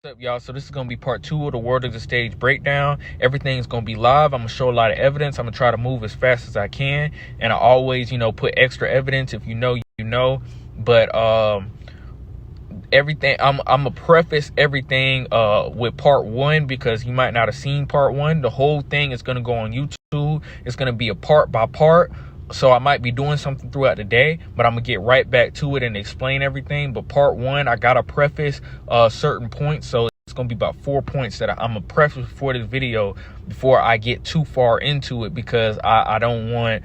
What's up, y'all? So this is going to be part 2 of the World of the Stage breakdown. Everything's going to be live. I'm going to show a lot of evidence. I'm going to try to move as fast as I can. And I always, put extra evidence. If you know, you know. But everything, I'm going to preface everything with part 1 because you might not have seen part 1. The whole thing is going to go on YouTube. It's going to be a part by part. So I might be doing something throughout the day, but I'm gonna get right back to it and explain everything. But part 1, I gotta preface certain points. So it's gonna be about 4 points that I'm gonna preface for this video before I get too far into it, because I don't want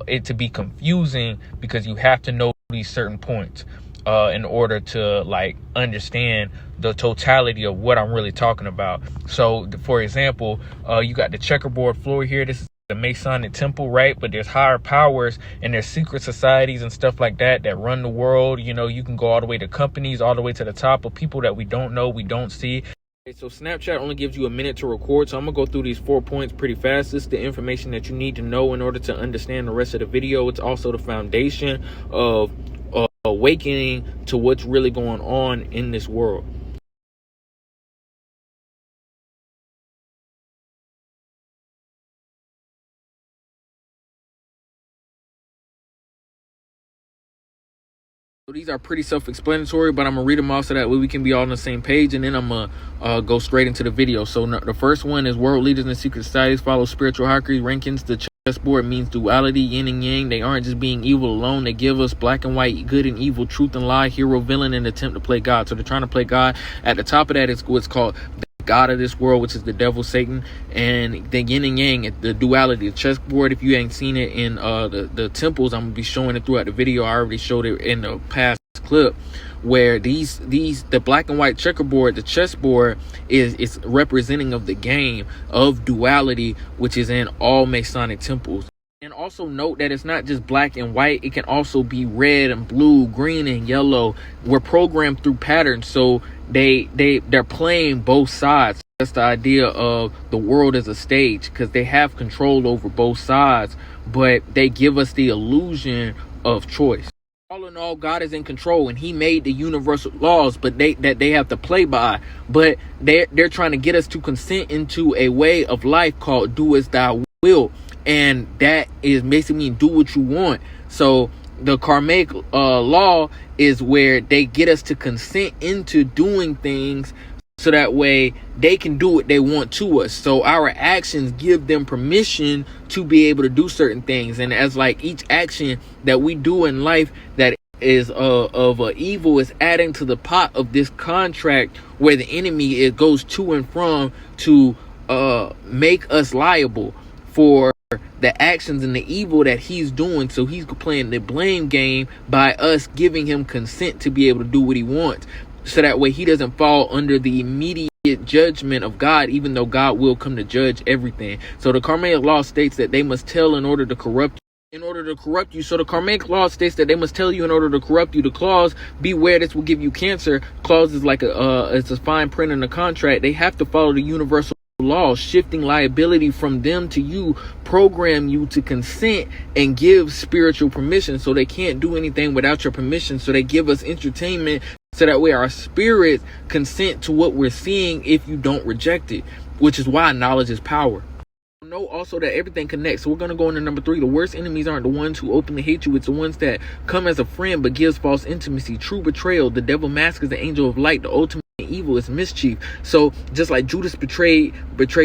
it to be confusing, because you have to know these certain points in order to understand the totality of what I'm really talking about. So for example, you got the checkerboard floor here. This is the Masonic temple, right? But there's higher powers and there's secret societies and stuff like that run the world. You can go all the way to companies, all the way to the top of people that we don't know, we don't see. Okay, so Snapchat only gives you a minute to record, so I'm gonna go through these 4 points pretty fast. This is the information that you need to know in order to understand the rest of the video. It's also the foundation of awakening to what's really going on in this world. So these are pretty self-explanatory, but I'm gonna read them off so that way we can be all on the same page, and then I'm gonna go straight into the video. So the first one is world leaders and secret societies follow spiritual hierarchy rankings. The chessboard means duality, yin and yang. They aren't just being evil alone. They give us black and white, good and evil, truth and lie, hero, villain, and attempt to play God. So they're trying to play God. At the top of that is what's called God of this world, which is the devil, Satan, and the yin and yang, the duality. The chessboard, if you ain't seen it in the temples, I'm gonna be showing it throughout the video. I already showed it in the past clip, where the black and white checkerboard, the chessboard, is representing of the game of duality, which is in all Masonic temples. And also note that it's not just black and white. It can also be red and blue, green and yellow. We're programmed through patterns, so they're playing both sides. That's the idea of the world as a stage, because they have control over both sides, but they give us the illusion of choice. All in all, God is in control, and he made the universal laws, but they have to play by. But they're trying to get us to consent into a way of life called do as thou will. And that is basically mean do what you want. So the karmic law is where they get us to consent into doing things, so that way they can do what they want to us. So our actions give them permission to be able to do certain things. And as each action that we do in life that is of evil is adding to the pot of this contract, where the enemy goes to and from to make us liable for the actions and the evil that he's doing. So he's playing the blame game by us giving him consent to be able to do what he wants, so that way he doesn't fall under the immediate judgment of God, even though God will come to judge everything. So the karmic law states that they must tell in order to corrupt you. So the karmic law states that they must tell you in order to corrupt you. The clause, beware, this will give you cancer. Clause is like it's a fine print in the contract. They have to follow the universal laws, shifting liability from them to you, program you to consent and give spiritual permission. So they can't do anything without your permission. So they give us entertainment, so that way our spirits consent to what we're seeing if you don't reject it, which is why knowledge is power. Know also that everything connects. So we're going to go into number 3. The worst enemies aren't the ones who openly hate you. It's the ones that come as a friend but gives false intimacy. True betrayal. The devil mask is the angel of light. The ultimate evil is mischief. So just like Judas betrayed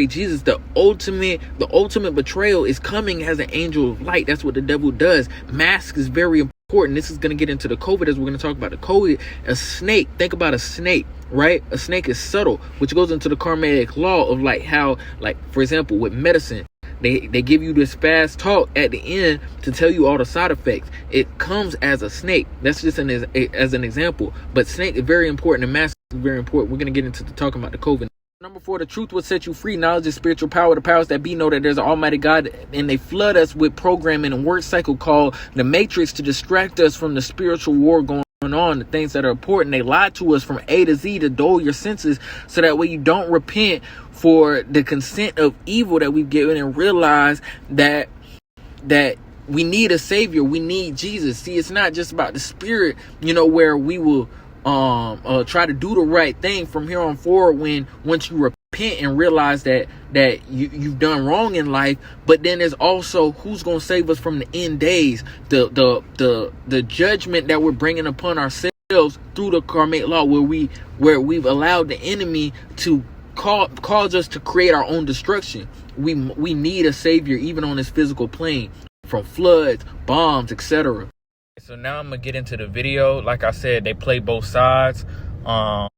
Jesus, the ultimate betrayal is coming as an angel of light. That's what the devil does. Mask is very important. This is going to get into the COVID, as we're going to talk about the COVID. A snake, think about a snake, right? A snake is subtle, which goes into the karmic law of how, for example, with medicine, they give you this fast talk at the end to tell you all the side effects. It comes as a snake. That's just as an example. But snake is very important, and mask is very important. We're going to get into talking about the COVID. Number 4, the truth will set you free. Knowledge is spiritual power. The powers that be know that there's an almighty God, and they flood us with programming and word cycle called the Matrix to distract us from the spiritual war going on, the things that are important. They lie to us from A to Z to dull your senses, so that way you don't repent for the consent of evil that we've given, and realize that we need a savior. We need Jesus. See, it's not just about the spirit, where we will try to do the right thing from here on forward, once you repent and realize that you've done wrong in life. But then there's also who's going to save us from the end days, the judgment that we're bringing upon ourselves through the karmic law, where we've allowed the enemy to cause us to create our own destruction. We need a savior even on this physical plane, from floods, bombs, etc. So now I'm gonna get into the video. Like I said, they play both sides, from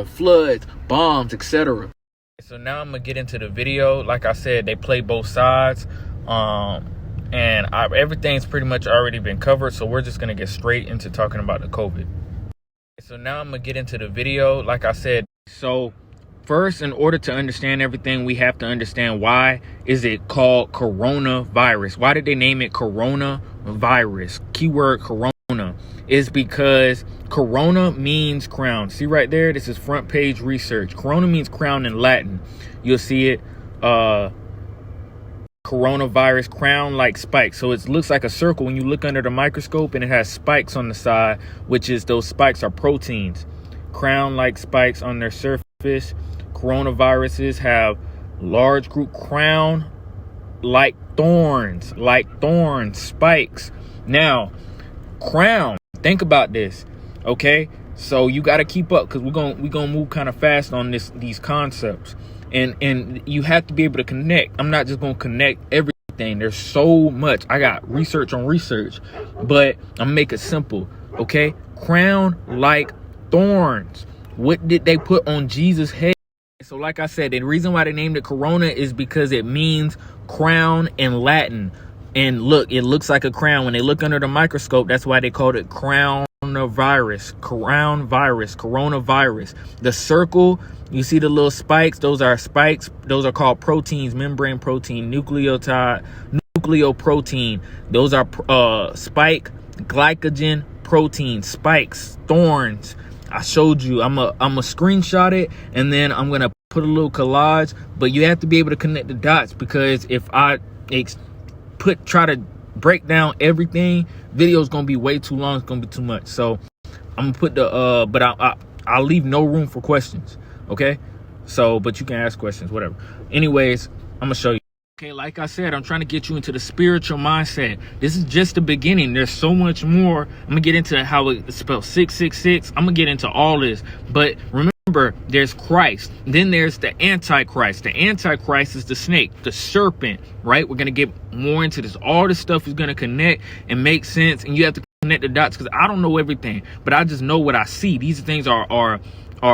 floods, bombs, etc. So now I'm gonna get into the video. Like I said, they play both sides, everything's pretty much already been covered. So we're just gonna get straight into talking about the COVID. So now I'm gonna get into the video. Like I said, so first, in order to understand everything, we have to understand why is it called coronavirus. Why did they name it coronavirus? Keyword corona is because corona means crown. See right there, this is front page research. Corona means crown in Latin. You'll see it, coronavirus, crown like spikes. So it looks like a circle when you look under the microscope, and it has spikes on the side, which is those spikes are proteins. Crown like spikes on their surface. Coronaviruses have large group crown like thorns, spikes. Now, crown, think about this, okay? So you got to keep up, because we're gonna move kind of fast on these concepts, and you have to be able to connect. I'm not just gonna connect everything. There's so much. I got research on research, but I'm gonna make it simple, okay? Crown like thorns. What did they put on Jesus' head? So like I said, the reason why they named it corona is because it means crown in Latin. And look, it looks like a crown. When they look under the microscope, that's why they called it coronavirus. The circle, you see the little spikes, those are spikes. Those are called proteins, membrane protein, nucleoprotein. Those are spike glycogen protein, spikes, thorns. I showed you. I'm a screenshot it, and then I'm gonna put a little collage. But you have to be able to connect the dots, because if I try to break down everything, video is gonna be way too long. It's gonna be too much. So I'm gonna put the but I'll leave no room for questions. Okay. So, but you can ask questions, whatever. Anyways, I'm gonna show you. Okay, like I said, I'm trying to get you into the spiritual mindset. This is just the beginning. There's so much more. I'm gonna get into how it's spelled 666. I'm gonna get into all this. But remember, there's Christ. Then there's the Antichrist. The Antichrist is the snake, the serpent, right? We're gonna get more into this. All this stuff is gonna connect and make sense. And you have to connect the dots, because I don't know everything, but I just know what I see. These things are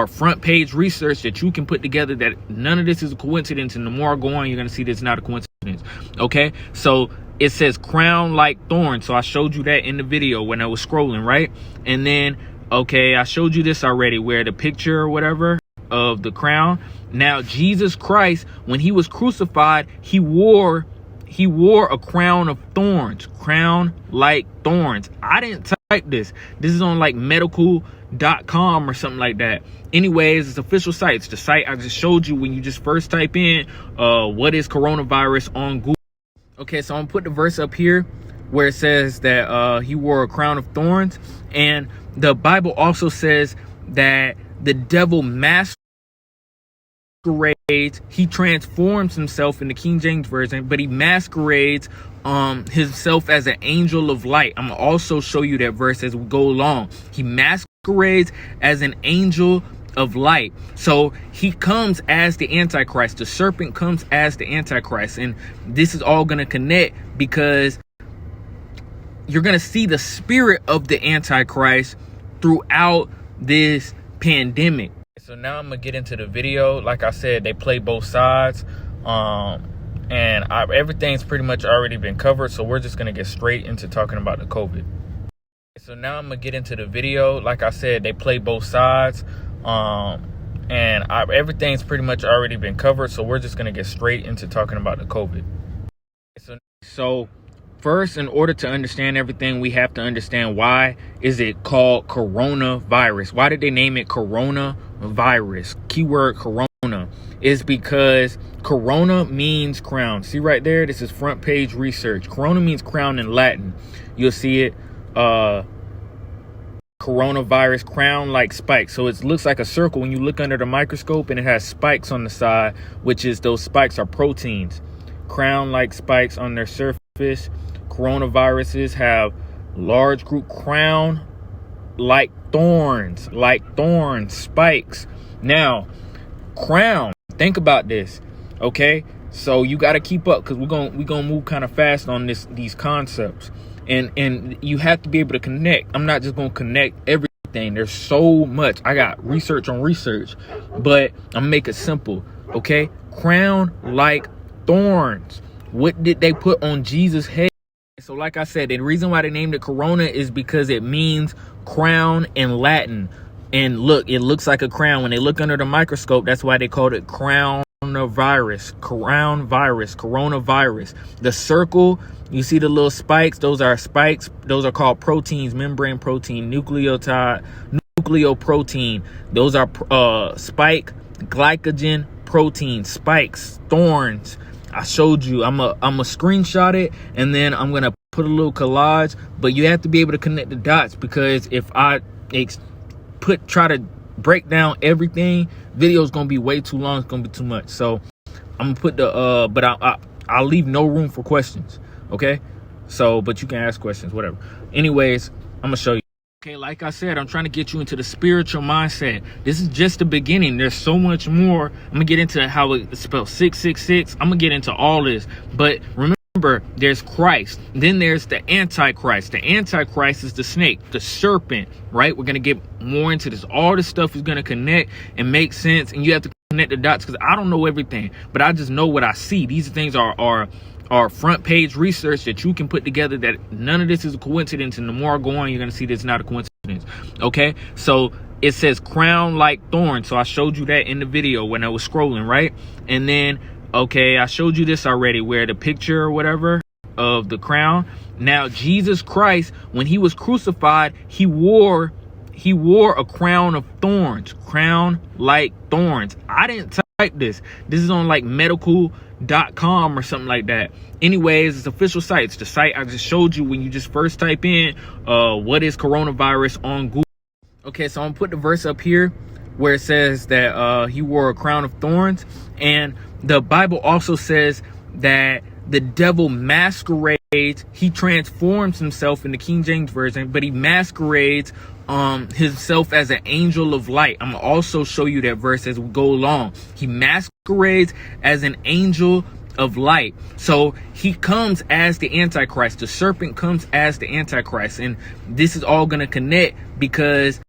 front page research that you can put together, that none of this is a coincidence. And the more I go on, you're going to see that it's not a coincidence. Okay. So it says crown like thorns. So I showed you that in the video when I was scrolling, right? And then, okay, I showed you this already, where the picture or whatever of the crown. Now, Jesus Christ, when he was crucified, he wore a crown of thorns, crown like thorns. I didn't type this. This is on like medical.com or something like that. Anyways, it's official site. It's the site I just showed you when you just first type in what is coronavirus on Google. Okay, so I'm gonna put the verse up here where it says that he wore a crown of thorns. And the Bible also says that the devil masquerades, he transforms himself in the King James Version, but he masquerades himself as an angel of light. I'm gonna also show you that verse as we go along. He masquerades as an angel of light. So he comes as the Antichrist. The serpent comes as the Antichrist. And this is all gonna connect, because you're gonna see the spirit of the Antichrist throughout this pandemic. So now I'm gonna get into the video. Like I said, they play both sides. Everything's pretty much already been covered. So we're just gonna get straight into talking about the COVID. So now I'm gonna get into the video. Like I said, they play both sides. Everything's pretty much already been covered. So we're just gonna get straight into talking about the COVID. So first, in order to understand everything, we have to understand why is it called coronavirus. Why did they name it coronavirus? Keyword corona is because corona means crown. See right there, this is front page research. Corona means crown in Latin. You'll see it, coronavirus crown like spikes. So it looks like a circle when you look under the microscope, and it has spikes on the side, which is those spikes are proteins. Crown like spikes on their surface. Coronaviruses have large group crown like thorns, spikes. Now, crown, think about this, okay? So you got to keep up, because we're gonna move kind of fast on these concepts, and you have to be able to connect. I'm not just gonna connect everything. There's so much. I got research on research, but I'm gonna make it simple, okay? Crown like thorns. What did they put on Jesus' head? So like I said, the reason why they named it corona is because it means crown in Latin. And look, it looks like a crown. When they look under the microscope, that's why they called it coronavirus. The circle, you see the little spikes, those are spikes. Those are called proteins, membrane protein, nucleoprotein. Those are spike glycogen protein, spikes, thorns. I showed you. I'm a screenshot it, and then I'm gonna put a little collage. But you have to be able to connect the dots, because if I try to break down everything, video's gonna be way too long. It's gonna be too much. So I'm gonna put the but I'll leave no room for questions. Okay. So, but you can ask questions, whatever. Anyways, I'm gonna show you. Okay, like I said, I'm trying to get you into the spiritual mindset. This is just the beginning. There's so much more. I'm gonna get into how it's spelled 666. I'm gonna get into all this. But remember, there's Christ. Then there's the Antichrist. The Antichrist is the snake, the serpent, right? We're gonna get more into this. All this stuff is gonna connect and make sense, and you have to connect the dots, because I don't know everything, but I just know what I see. These things are front page research that you can put together, that none of this is a coincidence, and the more I go on, you're going to see that it's not a coincidence. Okay, so it says crown like thorns. So I showed you that in the video when I was scrolling, right? And then, okay, I showed you this already, where the picture or whatever of the crown. Now, Jesus Christ, when he was crucified, he wore a crown of thorns, crown like thorns. I didn't type this. This is on like medical.com or something like that. Anyways, it's official site. It's the site I just showed you when you just first type in what is coronavirus on Google. Okay, so I'm gonna put the verse up here where it says that he wore a crown of thorns. And the Bible also says that the devil masquerades, he transforms himself in the King James Version, but he masquerades himself as an angel of light. I'm gonna also show you that verse as we go along. He masquerades as an angel of light. So he comes as the Antichrist. The serpent comes as the Antichrist. And this is all gonna connect, because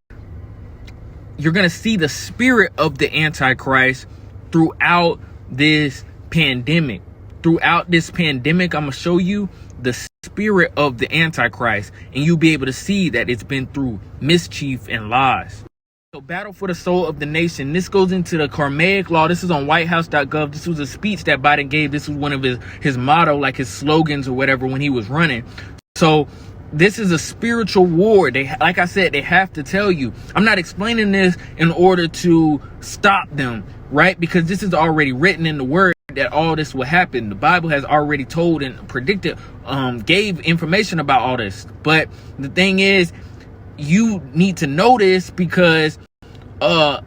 you're gonna see the spirit of the Antichrist throughout this pandemic. Throughout this pandemic, I'm gonna show you the spirit of the Antichrist, and you'll be able to see that it's been through mischief and lies. So, battle for the soul of the nation. This goes into the Karmaic law. This is on whitehouse.gov. This was a speech that Biden gave. This was one of his motto, like his slogans or whatever, when he was running. So this is a spiritual war. They, like I said, they have to tell you. I'm not explaining this in order to stop them, right? Because this is already written in the word that all this will happen. The Bible has already told and predicted, gave information about all this. But the thing is, you need to know this, because the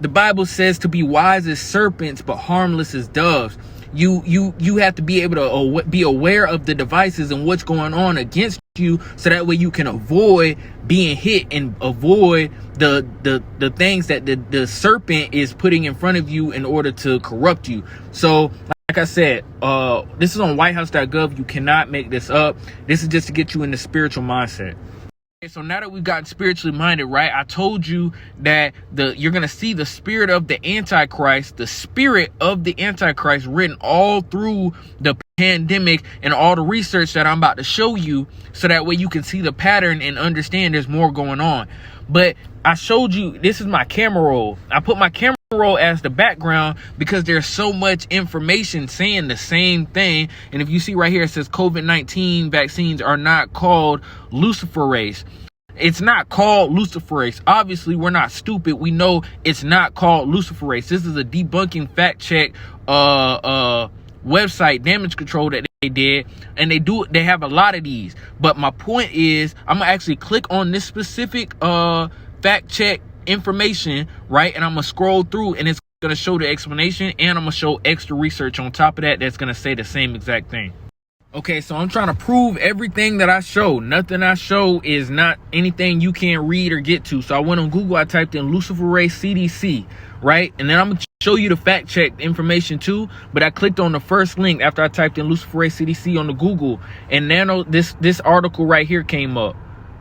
Bible says to be wise as serpents but harmless as doves. You have to be able to be aware of the devices and what's going on against you, so that way you can avoid being hit and avoid the things that the serpent is putting in front of you in order to corrupt you. So like I said, this is on whitehouse.gov. You cannot make this up. This is just to get you in the spiritual mindset. Okay, so now that we've gotten spiritually minded, right? I told you that you're going to see the spirit of the Antichrist, written all through the pandemic and all the research that I'm about to show you, so that way you can see the pattern and understand there's more going on. But I showed you, this is my camera roll. I put my camera roll as the background because there's so much information saying the same thing. And if you see right here, it says COVID-19 vaccines are not called luciferase. It's not called luciferase. Obviously, we're not stupid. We know it's not called luciferase. This is a debunking fact check website damage control that they did, and they have a lot of these. But my point is, I'm gonna actually click on this specific fact check information, right? And I'm gonna scroll through, and it's gonna show the explanation, and I'm gonna show extra research on top of that that's gonna say the same exact thing. Okay, so I'm trying to prove everything that I show. Nothing I show is not anything you can't read or get to. So I went on Google, I typed in luciferase CDC, right? And then I'm gonna show you the fact check information too. But I clicked on the first link after I typed in luciferase CDC on the Google, and now this article right here came up,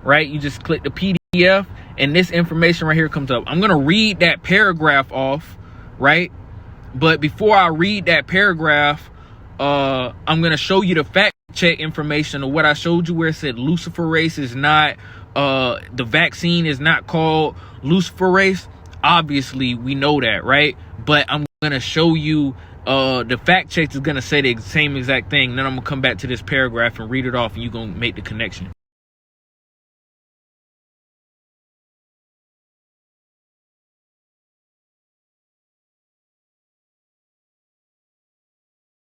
right? You just click the PDF, and this information right here comes up. I'm gonna read that paragraph off, right? But before I read that paragraph, I'm gonna show you the fact check information of what I showed you, where it said luciferase is not the vaccine is not called luciferase. Obviously we know that, right? But I'm gonna show you the fact check is gonna say the same exact thing. Then I'm gonna come back to this paragraph and read it off, and you're gonna make the connection.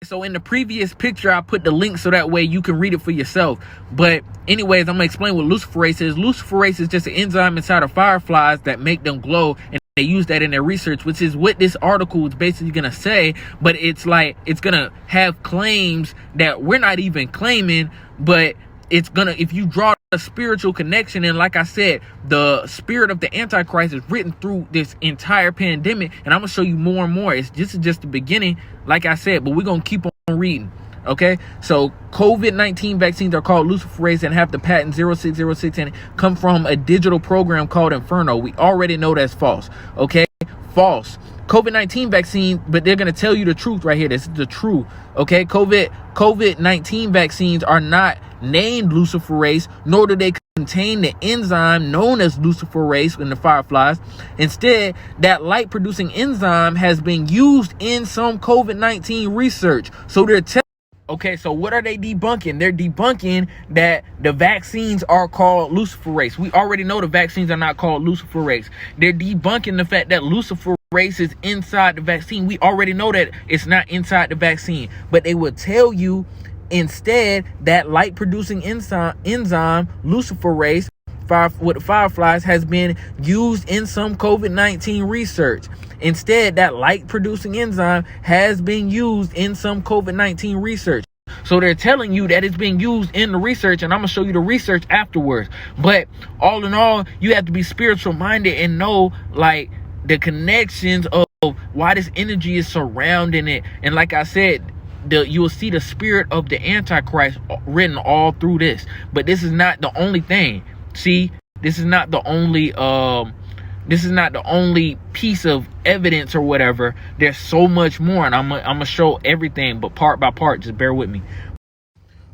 So in the previous picture, I put the link so that way you can read it for yourself. But anyways, I'm gonna explain what luciferase is. Luciferase is just an enzyme inside of fireflies that make them glow, and they use that in their research, which is what this article is basically gonna say. But it's like, it's gonna have claims that we're not even claiming, but it's gonna, if you draw a spiritual connection, and like I said, the spirit of the Antichrist is written through this entire pandemic, and I'm gonna show you more and more. This is just the beginning, like I said, but we're gonna keep on reading. Okay, so COVID-19 vaccines are called luciferase and have the patent 0606 and come from a digital program called Inferno. We already know that's false. Okay, false. COVID-19 vaccine, but they're going to tell you the truth right here. This is the truth. Okay, COVID-19 vaccines are not named luciferase, nor do they contain the enzyme known as luciferase in the fireflies. Instead, that light producing enzyme has been used in some COVID-19 research. So they're okay, so what are they debunking? They're debunking that the vaccines are called luciferase. We already know the vaccines are not called luciferase. They're debunking the fact that luciferase is inside the vaccine. We already know that it's not inside the vaccine, but they will tell you instead that light producing enzyme luciferase with fireflies has been used in some COVID-19 research. Instead, that light producing enzyme has been used in some COVID-19 research. So they're telling you that it's being used in the research, and I'm gonna show you the research afterwards. But all in all, you have to be spiritual minded and know like the connections of why this energy is surrounding it. And like I said, you will see the spirit of the Antichrist written all through this. But this is not the only thing. See, this is not the only piece of evidence or whatever. There's so much more, and I'm gonna show everything, but part by part. Just bear with me.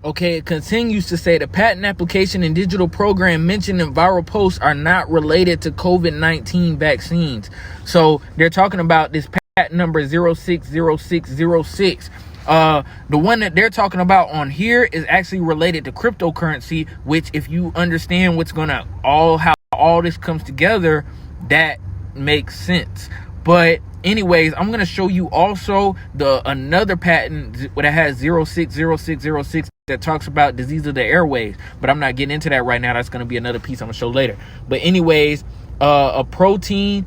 Okay, it continues to say the patent application and digital program mentioned in viral posts are not related to COVID-19 vaccines. So they're talking about this patent number 060606. The one that they're talking about on here is actually related to cryptocurrency, which if you understand what's gonna how all this comes together, that makes sense. But anyways, I'm gonna show you also another patent that has 060606 that talks about disease of the airways, but I'm not getting into that right now. That's gonna be another piece I'm gonna show later. But anyways, a protein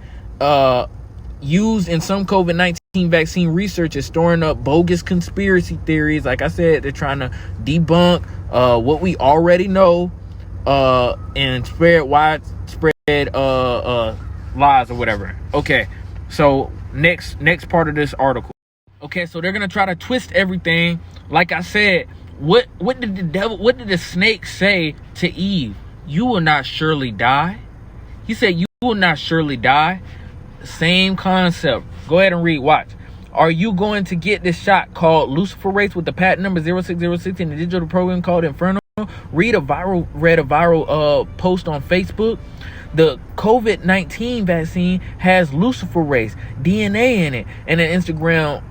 used in some COVID-19 vaccine research is storing up bogus conspiracy theories. Like I said, they're trying to debunk what we already know and spread widespread lies or whatever. Okay, so next part of this article. Okay, so they're gonna try to twist everything. Like I said, what did the snake say to Eve? You will not surely die. He said you will not surely die. Same concept. Go ahead and read. Watch. Are you going to get this shot called luciferase with the patent number 0606 in the digital program called Inferno? Read a viral post on Facebook. The COVID-19 vaccine has luciferase DNA in it, and an Instagram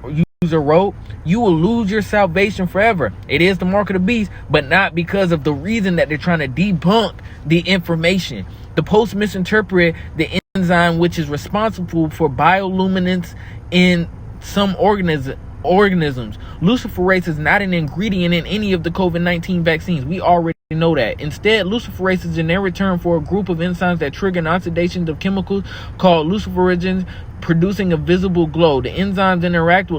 user wrote, "You will lose your salvation forever. It is the mark of the beast, but not because of the reason that they're trying to debunk the information." The post misinterpreted the enzyme which is responsible for bioluminescence in some organisms. Luciferase is not an ingredient in any of the COVID-19 vaccines. We already know that. Instead, luciferase is a generic term for a group of enzymes that trigger an oxidation of chemicals called luciferins, producing a visible glow. The enzyme interacts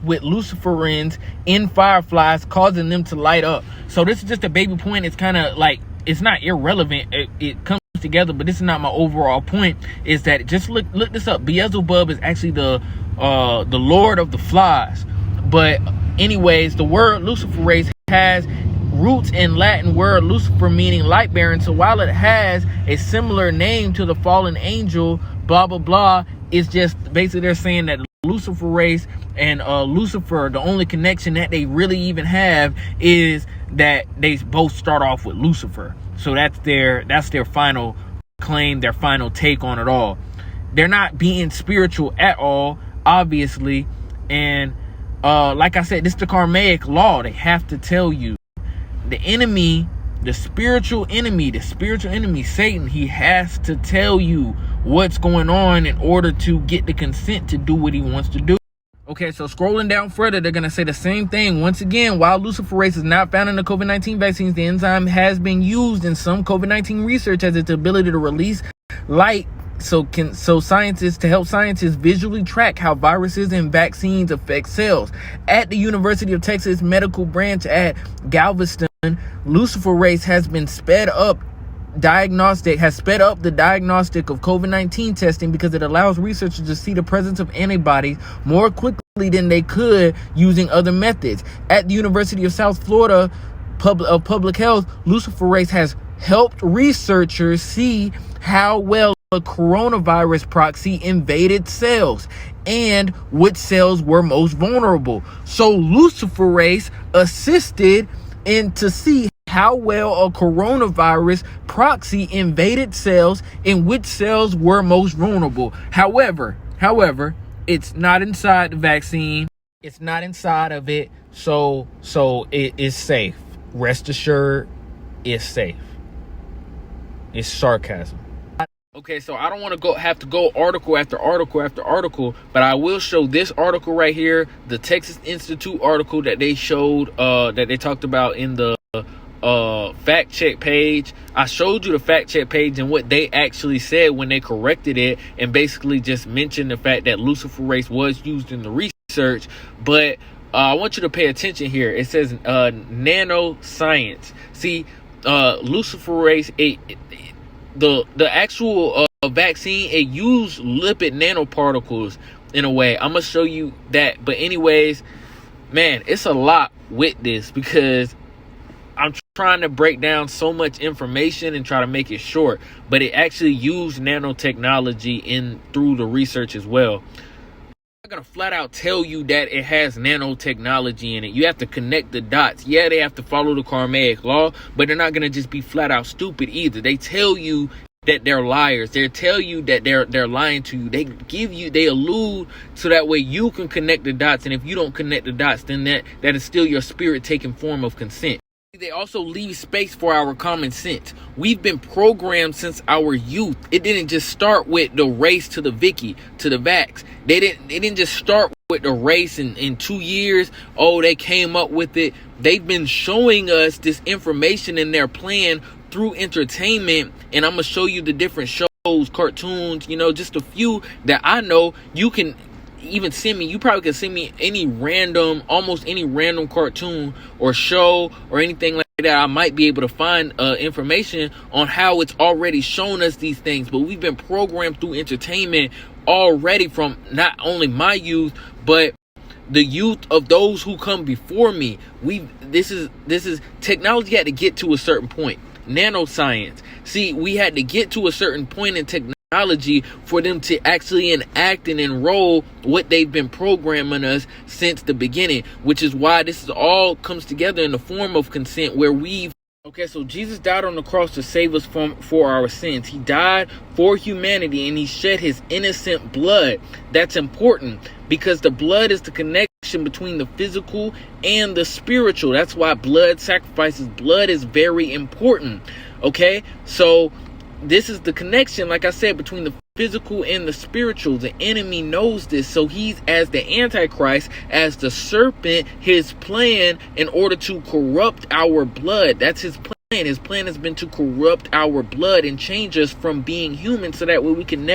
with luciferins in fireflies, causing them to light up. So this is just a baby point. It's kind of like, it's not irrelevant. It comes together, but this is not my overall point. Is that, just look this up. Beelzebub is actually the lord of the flies. But anyways, the word luciferase has roots in Latin word Lucifer, meaning light bearing. So while it has a similar name to the fallen angel, blah blah blah, it's just basically they're saying that luciferase and Lucifer, the only connection that they really even have is that they both start off with Lucifer. So that's their final claim, their final take on it all. They're not being spiritual at all, obviously. And like I said, this is the karmic law. They have to tell you. The enemy, the spiritual enemy, Satan, he has to tell you what's going on in order to get the consent to do what he wants to do. Okay, so scrolling down further, they're going to say the same thing. Once again, while luciferase is not found in the COVID-19 vaccines, the enzyme has been used in some COVID-19 research as its ability to release light to help scientists visually track how viruses and vaccines affect cells. At the University of Texas Medical Branch at Galveston, luciferase has sped up the diagnostic of COVID-19 testing because it allows researchers to see the presence of antibodies more quickly than they could using other methods. At the University of South Florida Public Health, luciferase has helped researchers see how well a coronavirus proxy invaded cells and which cells were most vulnerable. So luciferase assisted to see how well a coronavirus proxy invaded cells and which cells were most vulnerable. However, it's not inside the vaccine. It's not inside of it. So it is safe. Rest assured, it's safe. It's sarcasm. Okay, so I don't want to have to go article after article after article, but I will show this article right here, the Texas Institute article that they showed, that they talked about in the fact check page. I showed you the fact check page and what they actually said when they corrected it, and basically just mentioned the fact that luciferase was used in the research. But I want you to pay attention here. It says nanoscience. See, luciferase, the actual vaccine, it used lipid nanoparticles in a way. I'm gonna show you that. But anyways, man, it's a lot with this because I'm trying to break down so much information and try to make it short, but it actually used nanotechnology through the research as well. I'm gonna flat out tell you that it has nanotechnology in it. You have to connect the dots. Yeah, they have to follow the karmic law, but they're not gonna just be flat out stupid either. They tell you that they're liars. They tell you that they're lying to you. They allude so that way you can connect the dots. And if you don't connect the dots, then that is still your spirit taking form of consent. They also leave space for our common sense. We've been programmed since our youth. It didn't just start with the race to the Vicky, to the vax. They didn't just start with the race in 2 years. Oh, they came up with it. They've been showing us this information in their plan through entertainment. And I'm going to show you the different shows, cartoons, just a few that I know. You can even send me, you probably can send me almost any random cartoon or show or anything like that. I might be able to find information on how it's already shown us these things. But we've been programmed through entertainment already from not only my youth, but the youth of those who come before me. This is technology had to get to a certain point. Nanoscience. See, we had to get to a certain point in technology for them to actually enact and enroll what they've been programming us since the beginning, which is why this is all comes together in the form of consent, where okay, so Jesus died on the cross to save us for our sins. He died for humanity and he shed his innocent blood. That's important because the blood is the connection between the physical and the spiritual. That's why blood sacrifices. Blood is very important. Okay, so this is the connection, like I said, between the physical and the spiritual. The enemy knows this, so he's, as the Antichrist, as the serpent, his plan in order to corrupt our blood. That's his plan. His plan has been to corrupt our blood and change us from being human, so that way we can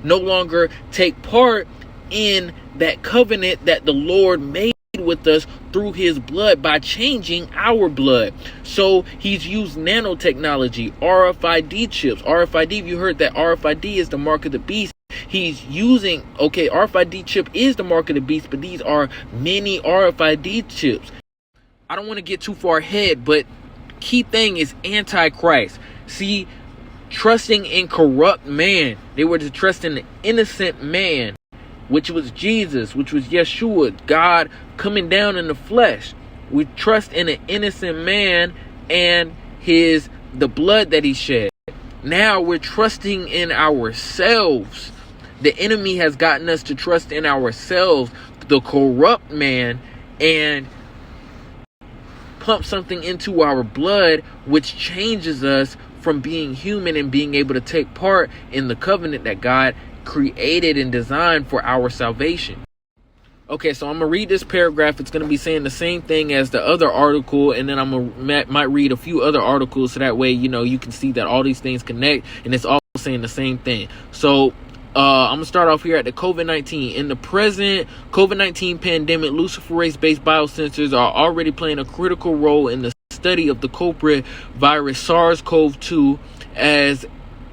no longer take part in that covenant that the Lord made with us through his blood by changing our blood. So he's used nanotechnology, RFID chips. RFID, if you heard that RFID is the mark of the beast, he's using, okay, RFID chip is the mark of the beast, but these are mini RFID chips. I don't want to get too far ahead, but key thing is Antichrist. See, trusting in corrupt man. They were to trust in the innocent man, which was Jesus, which was Yeshua, God coming down in the flesh. We trust in an innocent man and the blood that he shed. Now we're trusting in ourselves. The enemy has gotten us to trust in ourselves, the corrupt man, and pump something into our blood which changes us from being human and being able to take part in the covenant that God created and designed for our salvation. Okay, so I'm gonna read this paragraph. It's gonna be saying the same thing as the other article, and then might read a few other articles, so that way you can see that all these things connect and it's all saying the same thing. So I'm gonna start off here at the COVID-19. In the present COVID-19 pandemic, luciferase-based biosensors are already playing a critical role in the study of the culprit virus SARS-CoV-2, as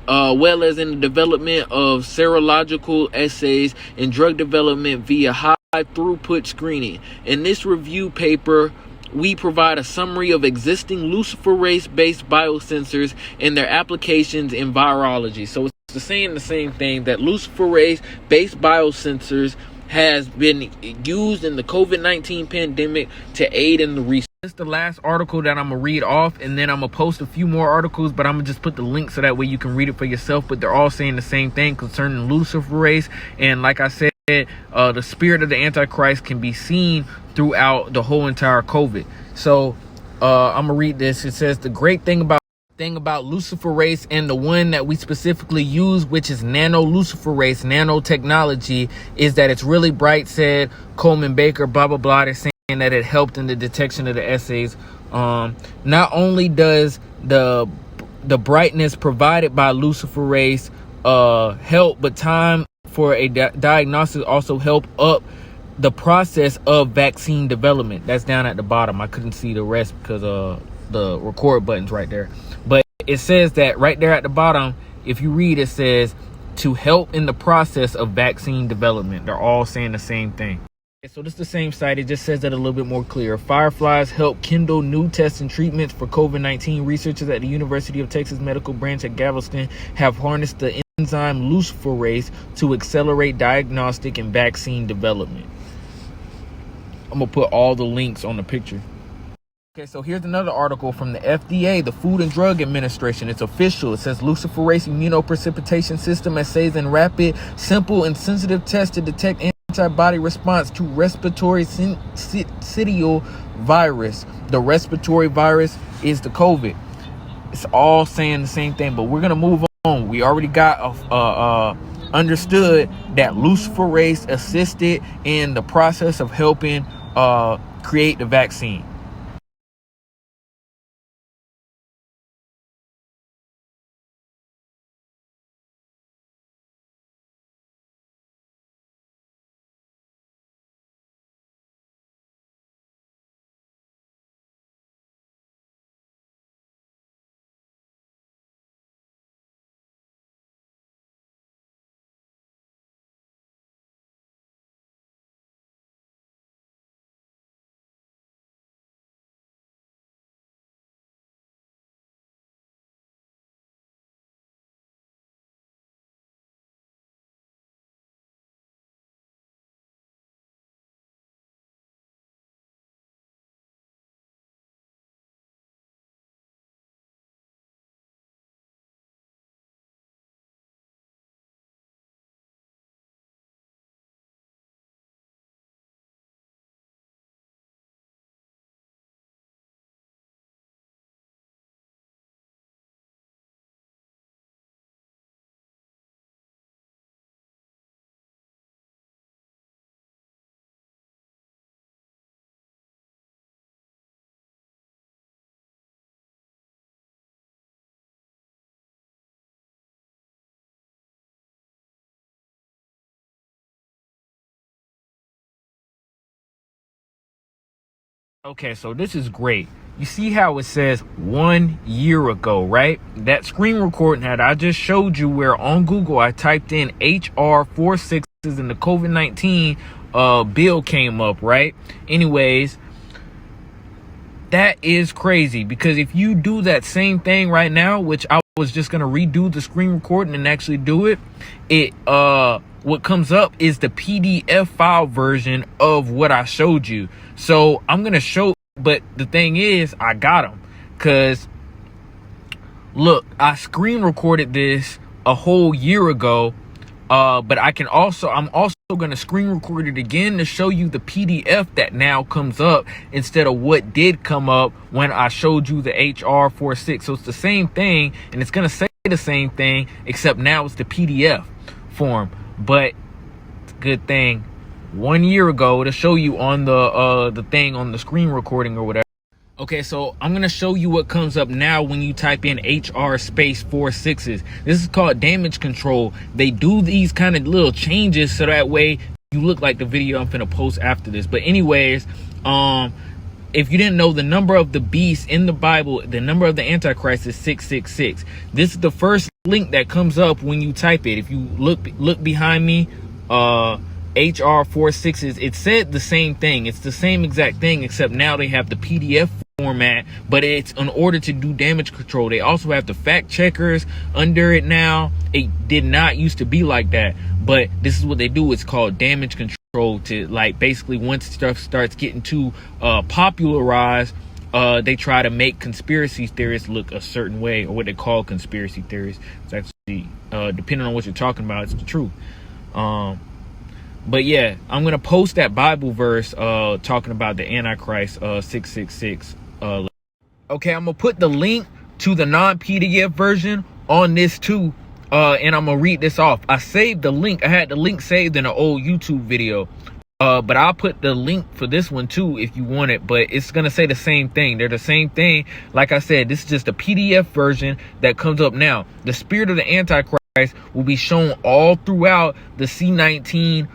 well as in the development of serological assays and drug development via high throughput screening. In this review paper, we provide a summary of existing luciferase-based biosensors and their applications in virology. So it's saying the same thing, that luciferase-based biosensors has been used in the COVID-19 pandemic to aid in the research. This is the last article that I'm going to read off, and then I'm going to post a few more articles, but I'm going to just put the link so that way you can read it for yourself. But they're all saying the same thing concerning luciferase. And like I said, the spirit of the Antichrist can be seen throughout the whole entire COVID. So I'm going to read this. It says, the great thing about luciferase, and the one that we specifically use, which is nanoluciferase, nanotechnology, is that it's really bright, said Coleman Baker, blah blah blah. They're saying that it helped in the detection of the assays. Not only does the brightness provided by luciferase help, but time for a diagnosis also help up the process of vaccine development. That's down at the bottom. I couldn't see the rest because the record button's right there, but it says that right there at the bottom. If you read, it says to help in the process of vaccine development. They're all saying the same thing. So this is the same site. It just says that a little bit more clear. Fireflies help kindle new tests and treatments for COVID-19. Researchers at the University of Texas Medical Branch at Galveston have harnessed the enzyme luciferase to accelerate diagnostic and vaccine development. I'm gonna put all the links on the picture. Okay, so here's another article from the FDA, the Food and Drug Administration. It's official. It says luciferase immunoprecipitation system assays and rapid, simple, and sensitive tests to detect antibody response to respiratory syncytial virus. The respiratory virus is the COVID. It's all saying the same thing, but we're gonna move on. We already got understood that luciferase assisted in the process of helping create the vaccine. Okay, so this is great. You see how it says 1 year ago, right? That screen recording that I just showed you, where on Google I typed in HR 46s and the COVID-19 bill came up, right? Anyways, that is crazy, because if you do that same thing right now, which I was just gonna redo the screen recording and actually do it, what comes up is the PDF file version of what I showed you. So I'm gonna show, but the thing is, I got them, because look, I screen recorded this a whole year ago. But I'm also gonna screen record it again to show you the PDF that now comes up instead of what did come up when I showed you the HR 46. So it's the same thing, and it's gonna say the same thing, except now it's the PDF form. But it's a good thing 1 year ago to show you on the thing on the screen recording or whatever. Okay, so I'm going to show you what comes up now when you type in HR space 46s. This is called damage control. They do these kind of little changes so that way you look like the video I'm finna post after this. But anyways, if you didn't know, the number of the beast in the Bible, the number of the Antichrist is 666. This is the first link that comes up when you type it. If you look behind me, HR 46s, it said the same thing. It's the same exact thing, except now they have the PDF format, but it's in order to do damage control. They also have the fact checkers under it now. It did not used to be like that, but this is what they do. It's called damage control, to like basically once stuff starts getting too popularized, they try to make conspiracy theorists look a certain way, or what they call conspiracy theories. It's actually depending on what you're talking about, it's the truth. But yeah, I'm gonna post that Bible verse talking about the Antichrist 666. Okay, I'm gonna put the link to the non-PDF version on this too, and I'm gonna read this off. I saved the link. I had the link saved in an old YouTube video, but I'll put the link for this one too if you want it. But it's gonna say the same thing. They're the same thing. Like I said, this is just a PDF version that comes up now. The spirit of the Antichrist will be shown all throughout the C19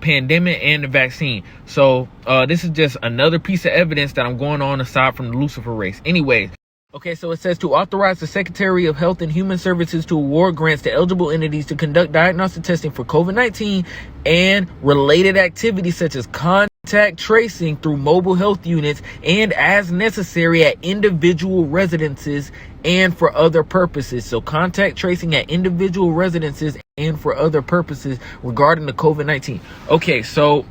pandemic and the vaccine. So this is just another piece of evidence that I'm going on aside from the Lucifer race. Anyways, okay, so it says to authorize the Secretary of Health and Human Services to award grants to eligible entities to conduct diagnostic testing for COVID-19 and related activities such as contact tracing through mobile health units and as necessary at individual residences and for other purposes. So contact tracing at individual residences and for other purposes regarding the COVID-19. Okay, so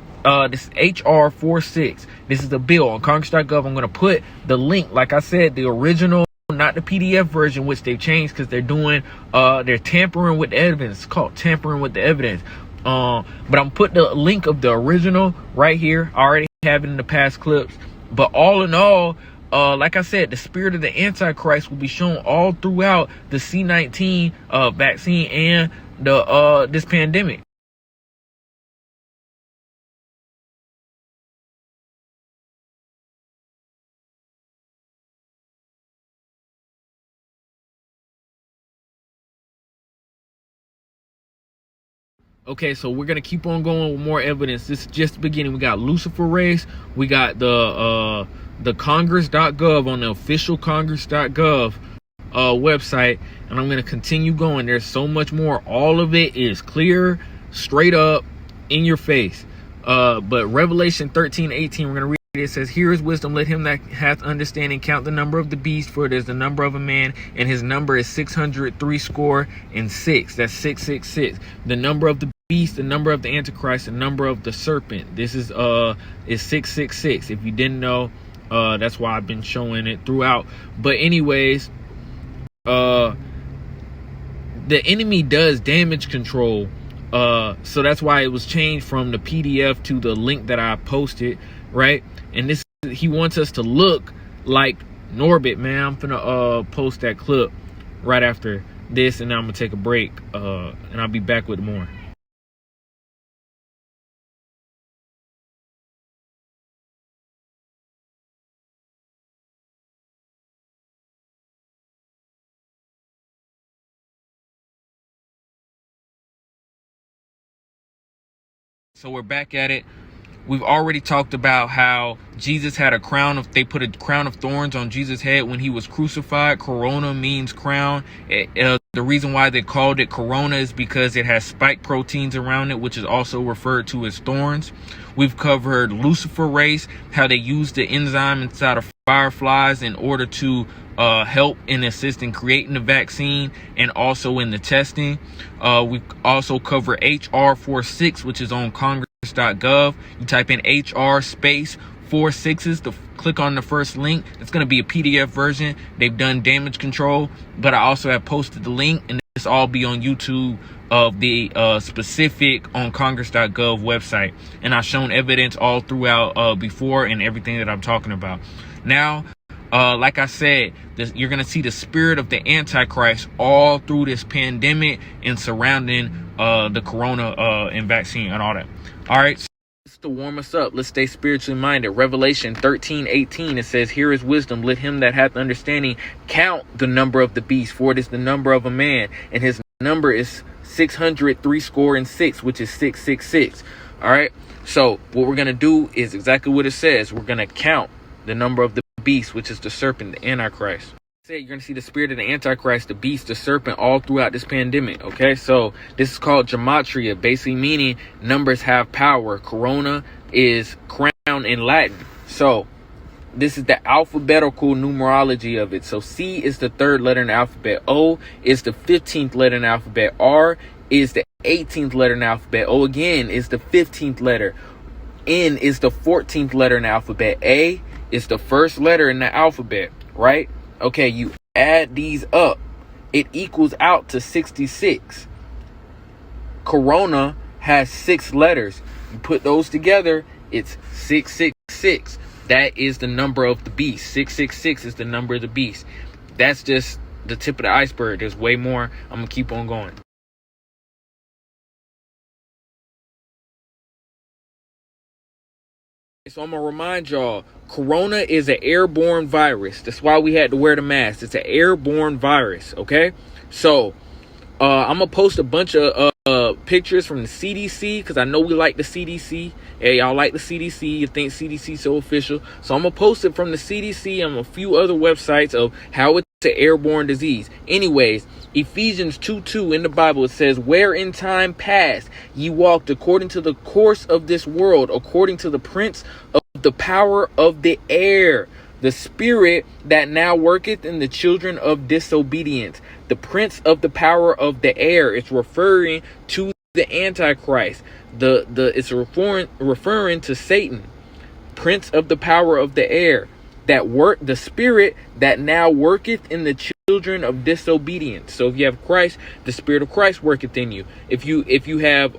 this HR 46, this is the bill on Congress.gov. I'm going to put the link, like I said, the original, not the PDF version, which they've changed because they're doing, they're tampering with the evidence. It's called tampering with the evidence. But I'm putting the link of the original right here. I already have it in the past clips. But all in all, like I said, the spirit of the Antichrist will be shown all throughout the C19 vaccine and the this pandemic. Okay, so we're gonna keep on going with more evidence. This is just the beginning. We got Lucifer race. We got the Congress.gov on the official Congress.gov website, and I'm gonna continue going. There's so much more. All of it is clear, straight up, in your face. But Revelation 13:18, we're gonna read. It says, here is wisdom, let him that hath understanding count the number of the beast, for it is the number of a man, and his number is 666. That's 666. The number of the beast, the number of the Antichrist, the number of the serpent. This is 666. If you didn't know, that's why I've been showing it throughout. But anyways, the enemy does damage control. So that's why it was changed from the PDF to the link that I posted, right? And this, he wants us to look like Norbit, man. I'm gonna post that clip right after this, and then I'm gonna take a break, and I'll be back with more. So we're back at it. We've already talked about how Jesus had they put a crown of thorns on Jesus' head when he was crucified. Corona means crown. The reason why they called it corona is because it has spike proteins around it, which is also referred to as thorns. We've covered Lucifer race, how they use the enzyme inside of fireflies in order to help and assist in creating the vaccine and also in the testing. We also cover HR 46, which is on congress.gov. You type in HR space 46s to click on the first link. It's going to be a PDF version. They've done damage control, but I also have posted the link, and this all be on YouTube of the specific on congress.gov website. And I've shown evidence all throughout before and everything that I'm talking about. Now, like I said, you're going to see the spirit of the Antichrist all through this pandemic and surrounding the corona and vaccine and all that. All right. So to warm us up, let's stay spiritually minded. Revelation 13:18, it says, "Here is wisdom. Let him that hath understanding count the number of the beast, for it is the number of a man, and his number is 666, which is 666. All right. So what we're going to do is exactly what it says. We're going to count the number of the beast, which is the serpent, the Antichrist. You're going to see the spirit of the Antichrist, the beast, the serpent, all throughout this pandemic. Okay, so this is called gematria, basically meaning numbers have power. Corona is crown in Latin. So this is the alphabetical numerology of it. So C is the third letter in the alphabet. O is the 15th letter in the alphabet. R is the 18th letter in the alphabet. O again is the 15th letter. N is the 14th letter in the alphabet. A is the first letter in the alphabet, right? Okay, you add these up, it equals out to 66. Corona has 6 letters. You put those together, it's 666. That is the number of the beast. 666 is the number of the beast. That's just the tip of the iceberg. There's way more. I'm going to keep on going. So I'm going to remind y'all, corona is an airborne virus. That's why we had to wear the mask. It's an airborne virus, okay? So I'm going to post a bunch of pictures from the CDC, because I know we like the CDC. Hey, y'all like the CDC. You think CDC so official. So I'm going to post it from the CDC and a few other websites of how it's an airborne disease. Anyways, Ephesians 2:2 in the Bible, it says, "Where in time past ye walked according to the course of this world, according to the prince of the power of the air, the spirit that now worketh in the children of disobedience." The prince of the power of the air, it's referring to the Antichrist. It's referring to Satan, prince of the power of the air, the spirit that now worketh in the children of disobedience. So if you have Christ, the spirit of Christ worketh in you. If you have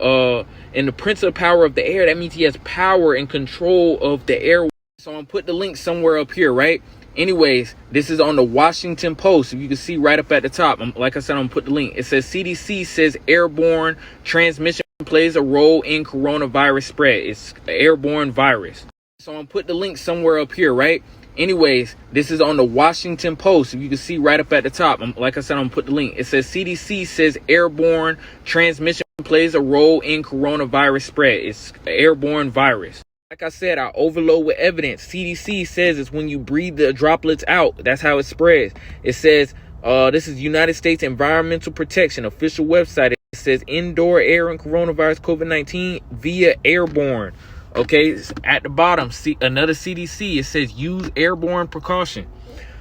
in the prince of power of the air, that means he has power and control of the air. So I'm gonna put the link somewhere up here, right? Anyways, this is on the Washington Post. If you can see right up at the top, like I said, I'm gonna put the link. It says CDC says airborne transmission plays a role in coronavirus spread. It's an airborne virus. So I'm gonna put the link somewhere up here, right? Anyways, this is on the Washington Post. If you can see right up at the top, like I said, I'm gonna put the link. It says CDC says airborne transmission plays a role in coronavirus spread. It's an airborne virus. Like I said, I overload with evidence. CDC says it's when you breathe the droplets out. That's how it spreads. It says, this is United States Environmental Protection official website. It says indoor air and coronavirus COVID-19 via airborne. Okay, at the bottom, see another CDC. It says use airborne precaution.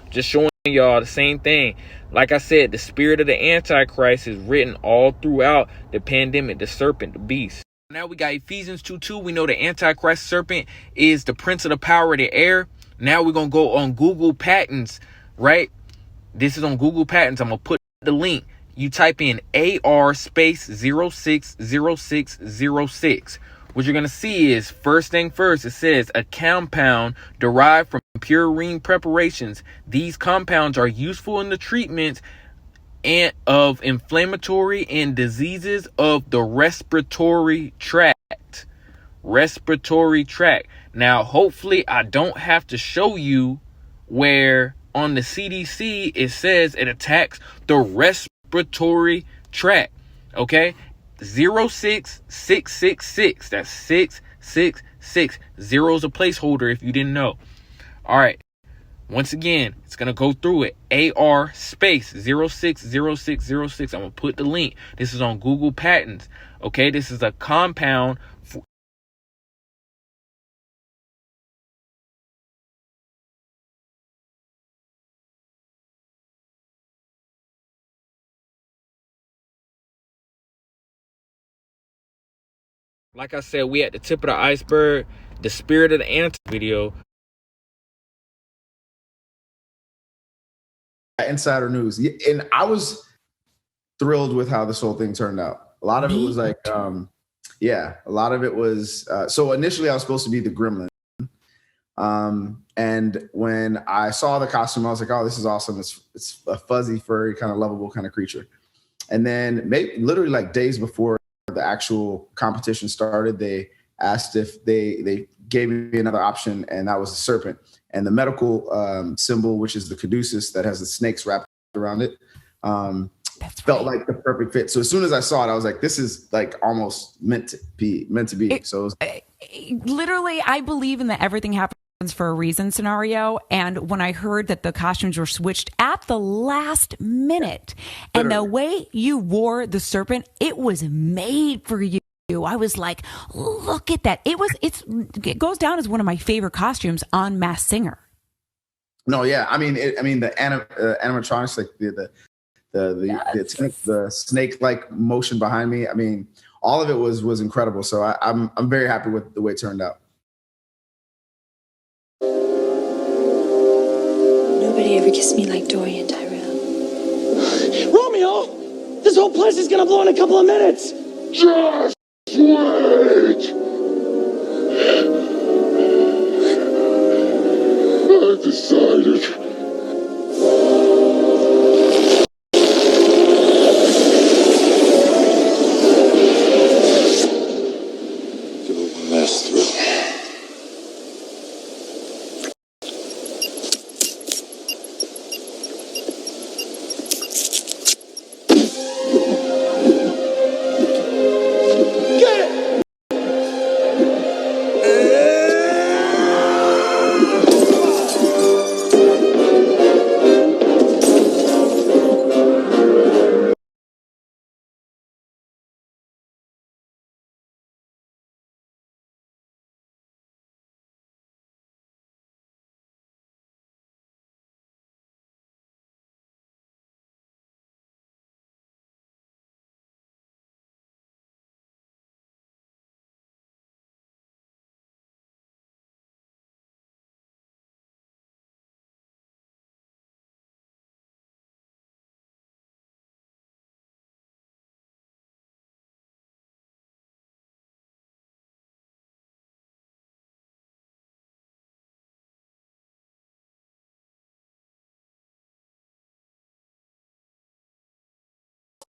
Just showing y'all the same thing. Like I said, the spirit of the Antichrist is written all throughout the pandemic, the serpent, the beast. Now we got Ephesians 2:2. We know the Antichrist serpent is the prince of the power of the air. Now we're going to go on Google Patents, right? This is on Google Patents. I'm going to put the link. You type in AR space 060606. What you're going to see is, first thing first, it says a compound derived from purine preparations. These compounds are useful in the treatment of inflammatory and diseases of the respiratory tract. Respiratory tract. Now, hopefully, I don't have to show you where on the CDC it says it attacks the respiratory tract. Okay? 06666. That's 666. 6. 0 is a placeholder if you didn't know. All right. Once again, it's going to go through it. AR space 060606. I'm going to put the link. This is on Google Patents. Okay, this is a compound. Like I said, we at the tip of the iceberg. The spirit of the Antichrist video. Insider news. And I was thrilled with how this whole thing turned out. A lot of it was like, a lot of it was, so initially I was supposed to be the gremlin. And when I saw the costume, I was like, oh, this is awesome. It's a fuzzy, furry, kind of lovable kind of creature. And then literally like days before the actual competition started, they asked if they gave me another option, and that was a serpent. And the medical symbol, which is the caduceus that has the snakes wrapped around it, felt like the perfect fit. So as soon as I saw it, I was like, this is like almost meant to be. So literally, I believe in the everything happens for a reason scenario. And when I heard that the costumes were switched at the last minute, and the way you wore the serpent, it was made for you. I was like, look at that. It goes down as one of my favorite costumes on Masked Singer. No, yeah. I mean, the animatronics, like the snake-like motion behind me. I mean, all of it was incredible. So I'm very happy with the way it turned out. Nobody ever kissed me like Dorian Tyrell. Romeo! This whole place is gonna blow in a couple of minutes! Just wait! I decided. Give it one last thrill.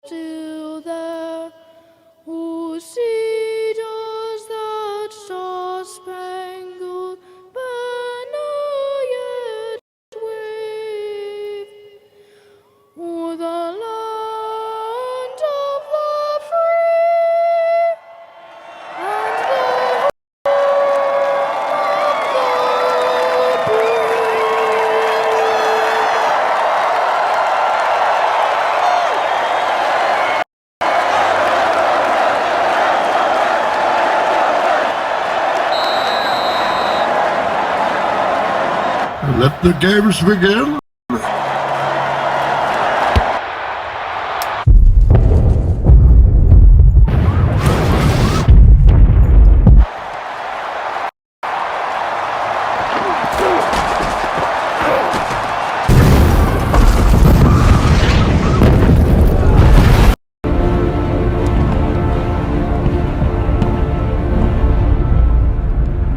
Still there, who sees that star-spangled banner yet wave, o'er the land of the free and the home of the brave. Let the games begin.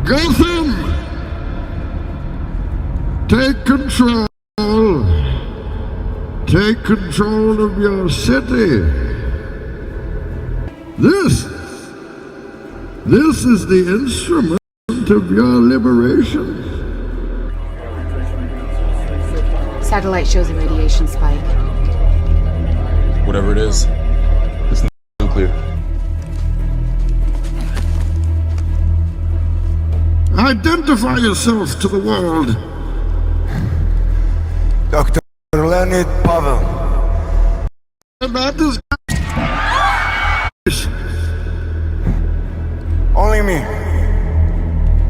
Gotham! Take control. Take control of your city. This is the instrument of your liberation. Satellite shows a radiation spike. Whatever it is, it's nuclear. Identify yourself to the world. Dr. Leonid Pavel. That is Only me.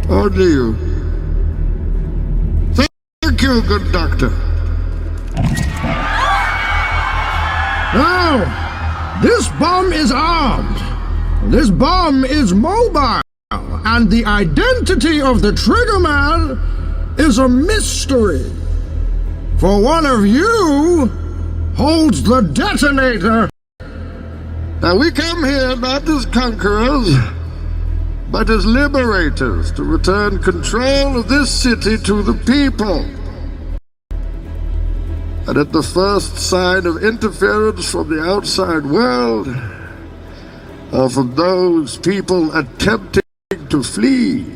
only you. Thank you, good doctor. Now, this bomb is armed. This bomb is mobile. And the identity of the triggerman is a mystery. For one of you holds the detonator. Now we come here not as conquerors, but as liberators to return control of this city to the people. And at the first sign of interference from the outside world, or from those people attempting to flee,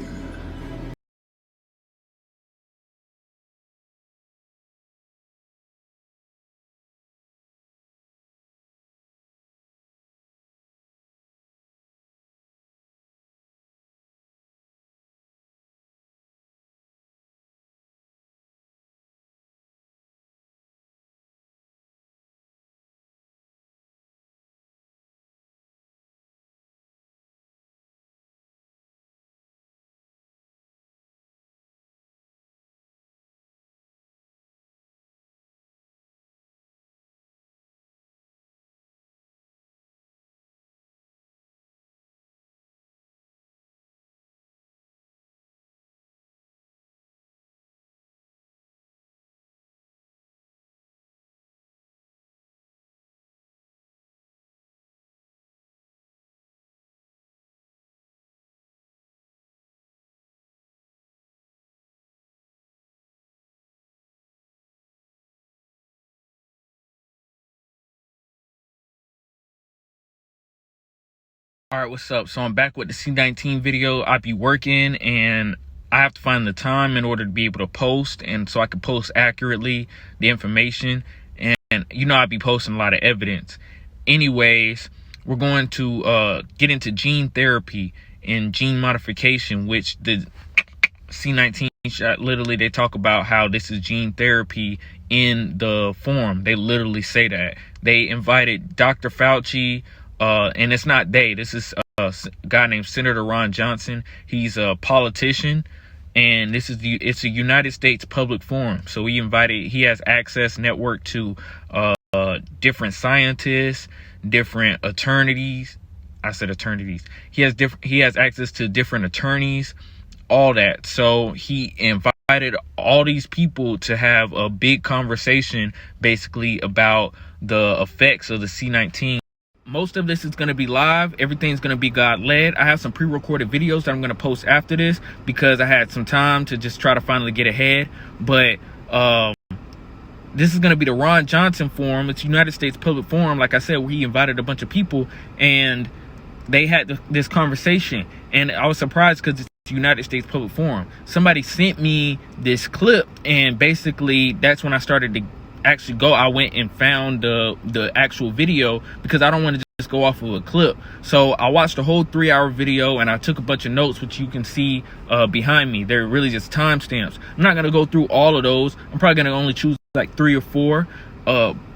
All right, what's up? So I'm back with the C19 video. I be working and I have to find the time in order to be able to post, and so I can post accurately the information. And you know, I be posting a lot of evidence. Anyways, we're going to get into gene therapy and gene modification, which the C19 shot, literally they talk about how this is gene therapy in the form. They literally say that. They invited Dr. Fauci, and it's not they, this is a guy named Senator Ron Johnson. He's a politician, and it's a United States public forum. So he has access network to different scientists, different attorneys. I said attorneys. He has access to different attorneys, all that. So he invited all these people to have a big conversation basically about the effects of the C19. Most of this is going to be live. Everything's going to be God-led. I have some pre-recorded videos that I'm going to post after this because I had some time to just try to finally get ahead. But this is going to be the Ron Johnson Forum. It's United States Public Forum, like I said, where he invited a bunch of people, and they had this conversation. And I was surprised because it's United States Public Forum. Somebody sent me this clip, and basically that's when I started to actually go. I went and found the actual video because I don't want to just go off of a clip. So I watched the whole 3-hour video and I took a bunch of notes, which you can see behind me. They're really just timestamps. I'm not going to go through all of those. I'm probably going to only choose like 3 or 4,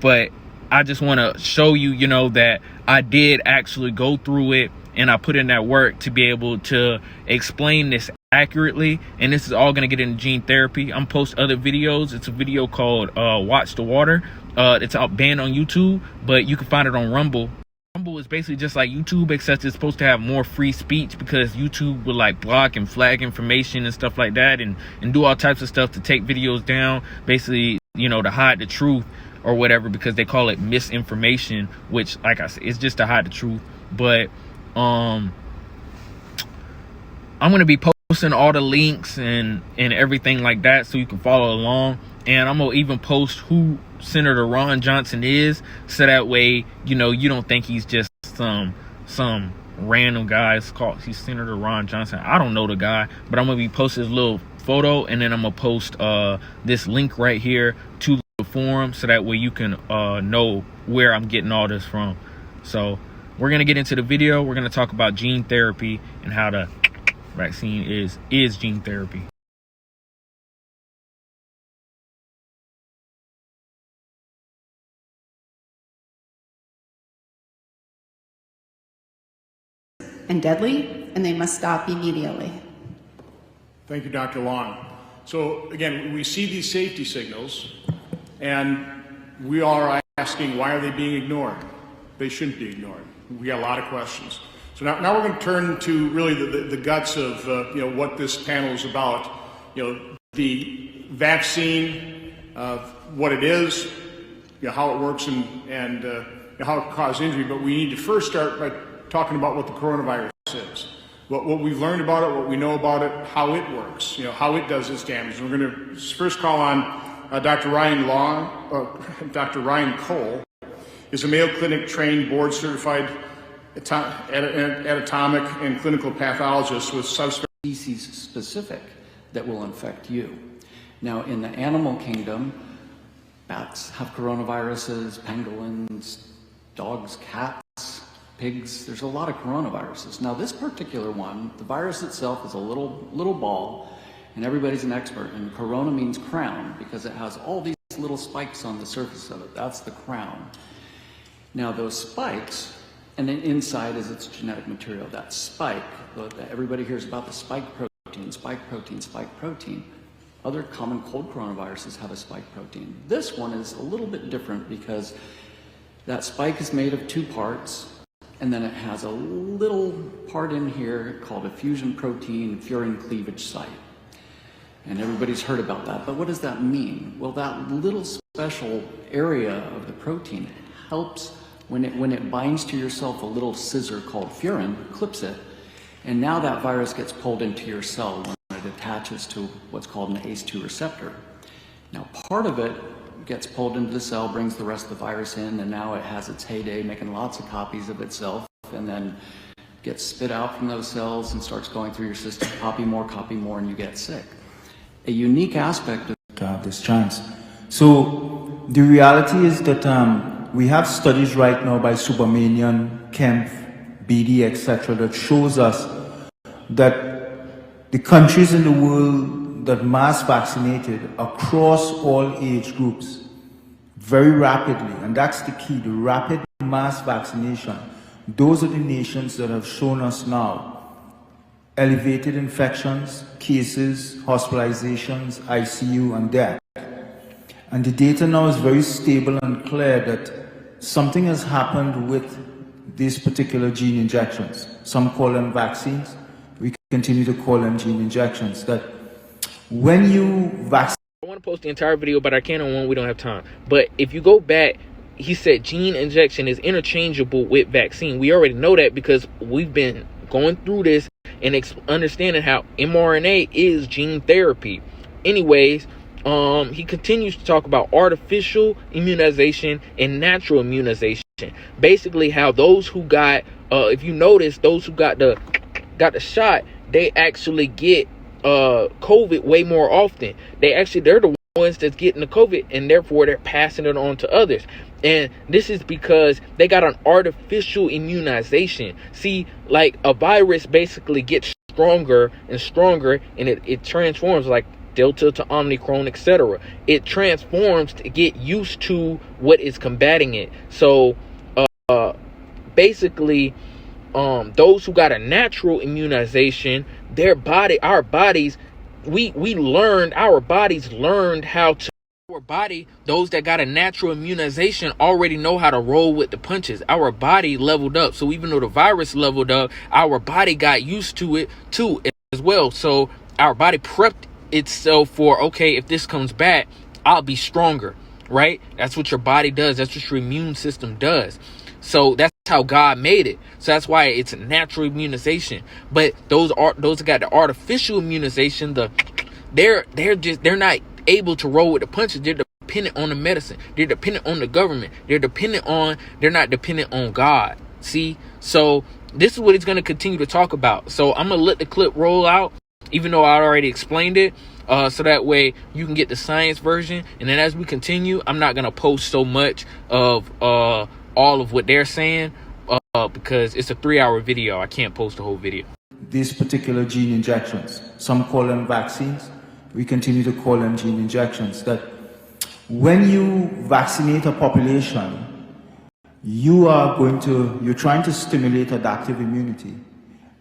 but I just want to show you, you know, that I did actually go through it and I put in that work to be able to explain this accurately. And this is all going to get into gene therapy. I'm post other videos. It's a video called Watch the Water. It's out banned on YouTube, but you can find it on Rumble. Rumble is basically just like YouTube, except it's supposed to have more free speech because YouTube will like block and flag information and stuff like that, and do all types of stuff to take videos down, basically, you know, to hide the truth or whatever, because they call it misinformation, which, like I said, it's just to hide the truth. But I'm going to be posting all the links and everything like that so you can follow along. And I'm going to even post who Senator Ron Johnson is, so that way, you know, you don't think he's just some random guy. He's Senator Ron Johnson. I don't know the guy, but I'm going to be posting his little photo, and then I'm going to post this link right here to the forum, so that way you can know where I'm getting all this from. So we're going to get into the video. We're going to talk about gene therapy and how to vaccine is gene therapy. And deadly, and they must stop immediately. Thank you, Dr. Long. So again, we see these safety signals, and we are asking, why are they being ignored? They shouldn't be ignored. We got a lot of questions. So now we're going to turn to really the guts of what this panel is about. The vaccine, what it is, how it works, and how it causes injury. But we need to first start by talking about what the coronavirus is, what we've learned about it, what we know about it, how it works, how it does its damage. We're going to first call on Dr. Ryan Cole. Is a Mayo Clinic trained, board certified anatomic and clinical pathologist with species specific that will infect you. Now, in the animal kingdom, bats have coronaviruses, pangolins, dogs, cats, pigs. There's a lot of coronaviruses. Now, this particular one, the virus itself is a little ball, and everybody's an expert. And corona means crown because it has all these little spikes on the surface of it. That's the crown. Now, those spikes, and then inside is its genetic material. That spike, everybody hears about the spike protein, spike protein, spike protein. Other common cold coronaviruses have a spike protein. This one is a little bit different because that spike is made of two parts, and then it has a little part in here called a fusion protein furin cleavage site. And everybody's heard about that, but what does that mean? Well, that little special area of the protein helps when it binds to yourself, a little scissor called furin clips it, and now that virus gets pulled into your cell when it attaches to what's called an ACE2 receptor. Now, part of it gets pulled into the cell, brings the rest of the virus in, and now it has its heyday, making lots of copies of itself, and then gets spit out from those cells and starts going through your system, copy more, and you get sick. A unique aspect of to have this chance. So the reality is that we have studies right now by Subramanian, Kempf, BD, etc. that shows us that the countries in the world that mass vaccinated across all age groups very rapidly, and that's the key, the rapid mass vaccination, those are the nations that have shown us now elevated infections, cases, hospitalizations, ICU, and death. And the data now is very stable and clear that something has happened with these particular gene injections. Some call them vaccines. We continue to call them gene injections. That when you vaccinate... I want to post the entire video, but I can't on one. We don't have time. But if you go back, he said gene injection is interchangeable with vaccine. We already know that because we've been going through this and understanding how mRNA is gene therapy. Anyways, he continues to talk about artificial immunization and natural immunization. Basically, how those who got, if you notice, those who got the shot, they actually get COVID way more often. They're the ones that's getting the COVID, and therefore they're passing it on to others. And this is because they got an artificial immunization. See, like a virus basically gets stronger and stronger, and it transforms like Delta to Omicron, etc. It transforms to get used to what is combating it. So basically, those who got a natural immunization, our bodies learned how to. Our body, those that got a natural immunization already know how to roll with the punches. Our body leveled up. So even though the virus leveled up, our body got used to it too as well. So our body prepped itself for, okay, if this comes back, I'll be stronger, right? That's what your body does. That's what your immune system does. So that's how God made it. So that's why it's a natural immunization. But those that got the artificial immunization, they're not able to roll with the punches. They're dependent on the medicine. They're dependent on the government. They're not dependent on God. See? So this is what he's going to continue to talk about. So I'm going to let the clip roll out, even though I already explained it, so that way you can get the science version. And then as we continue, I'm not going to post so much of all of what they're saying because it's a 3-hour video. I can't post the whole video. these particular gene injections. Some call them vaccines. We continue to call them gene injections. That when you vaccinate a population, you're trying to stimulate adaptive immunity.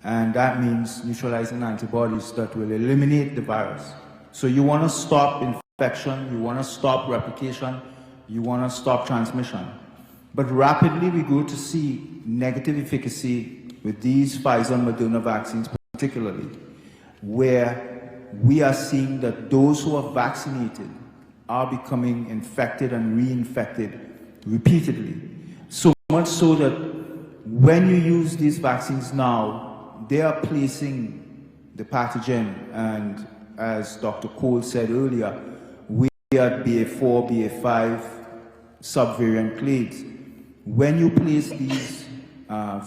And that means neutralizing antibodies that will eliminate the virus. So you want to stop infection, you want to stop replication, you want to stop transmission. But rapidly we go to see negative efficacy with these Pfizer and Moderna vaccines particularly, where we are seeing that those who are vaccinated are becoming infected and reinfected repeatedly. So much so that when you use these vaccines now, they are placing the pathogen, and as Dr. Cole said earlier, we are at BA4, BA5 subvariant clades. When you place these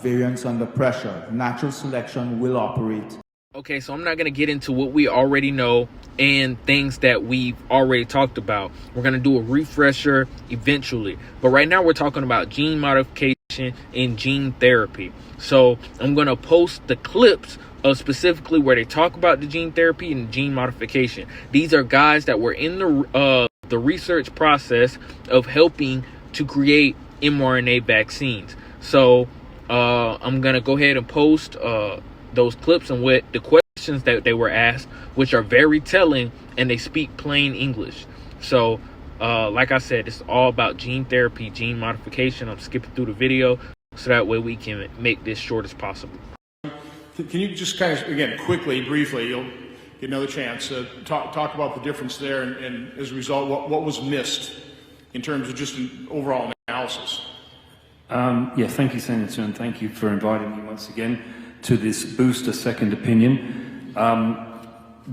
variants under pressure, natural selection will operate. Okay, so I'm not going to get into what we already know and things that we've already talked about. We're going to do a refresher eventually. But right now we're talking about gene modification and gene therapy. So I'm going to post the clips of specifically where they talk about the gene therapy and gene modification. These are guys that were in the research process of helping to create mRNA vaccines. So I'm going to go ahead and post those clips and what the questions that they were asked, which are very telling, and they speak plain English. So like I said, it's all about gene therapy, gene modification. I'm skipping through the video so that way we can make this short as possible. Can you just kind of, again, quickly, briefly, you'll get another chance, talk about the difference there, and as a result, what was missed in terms of just an overall analysis? Yeah, thank you, Senator, and thank you for inviting me once again to this booster second opinion.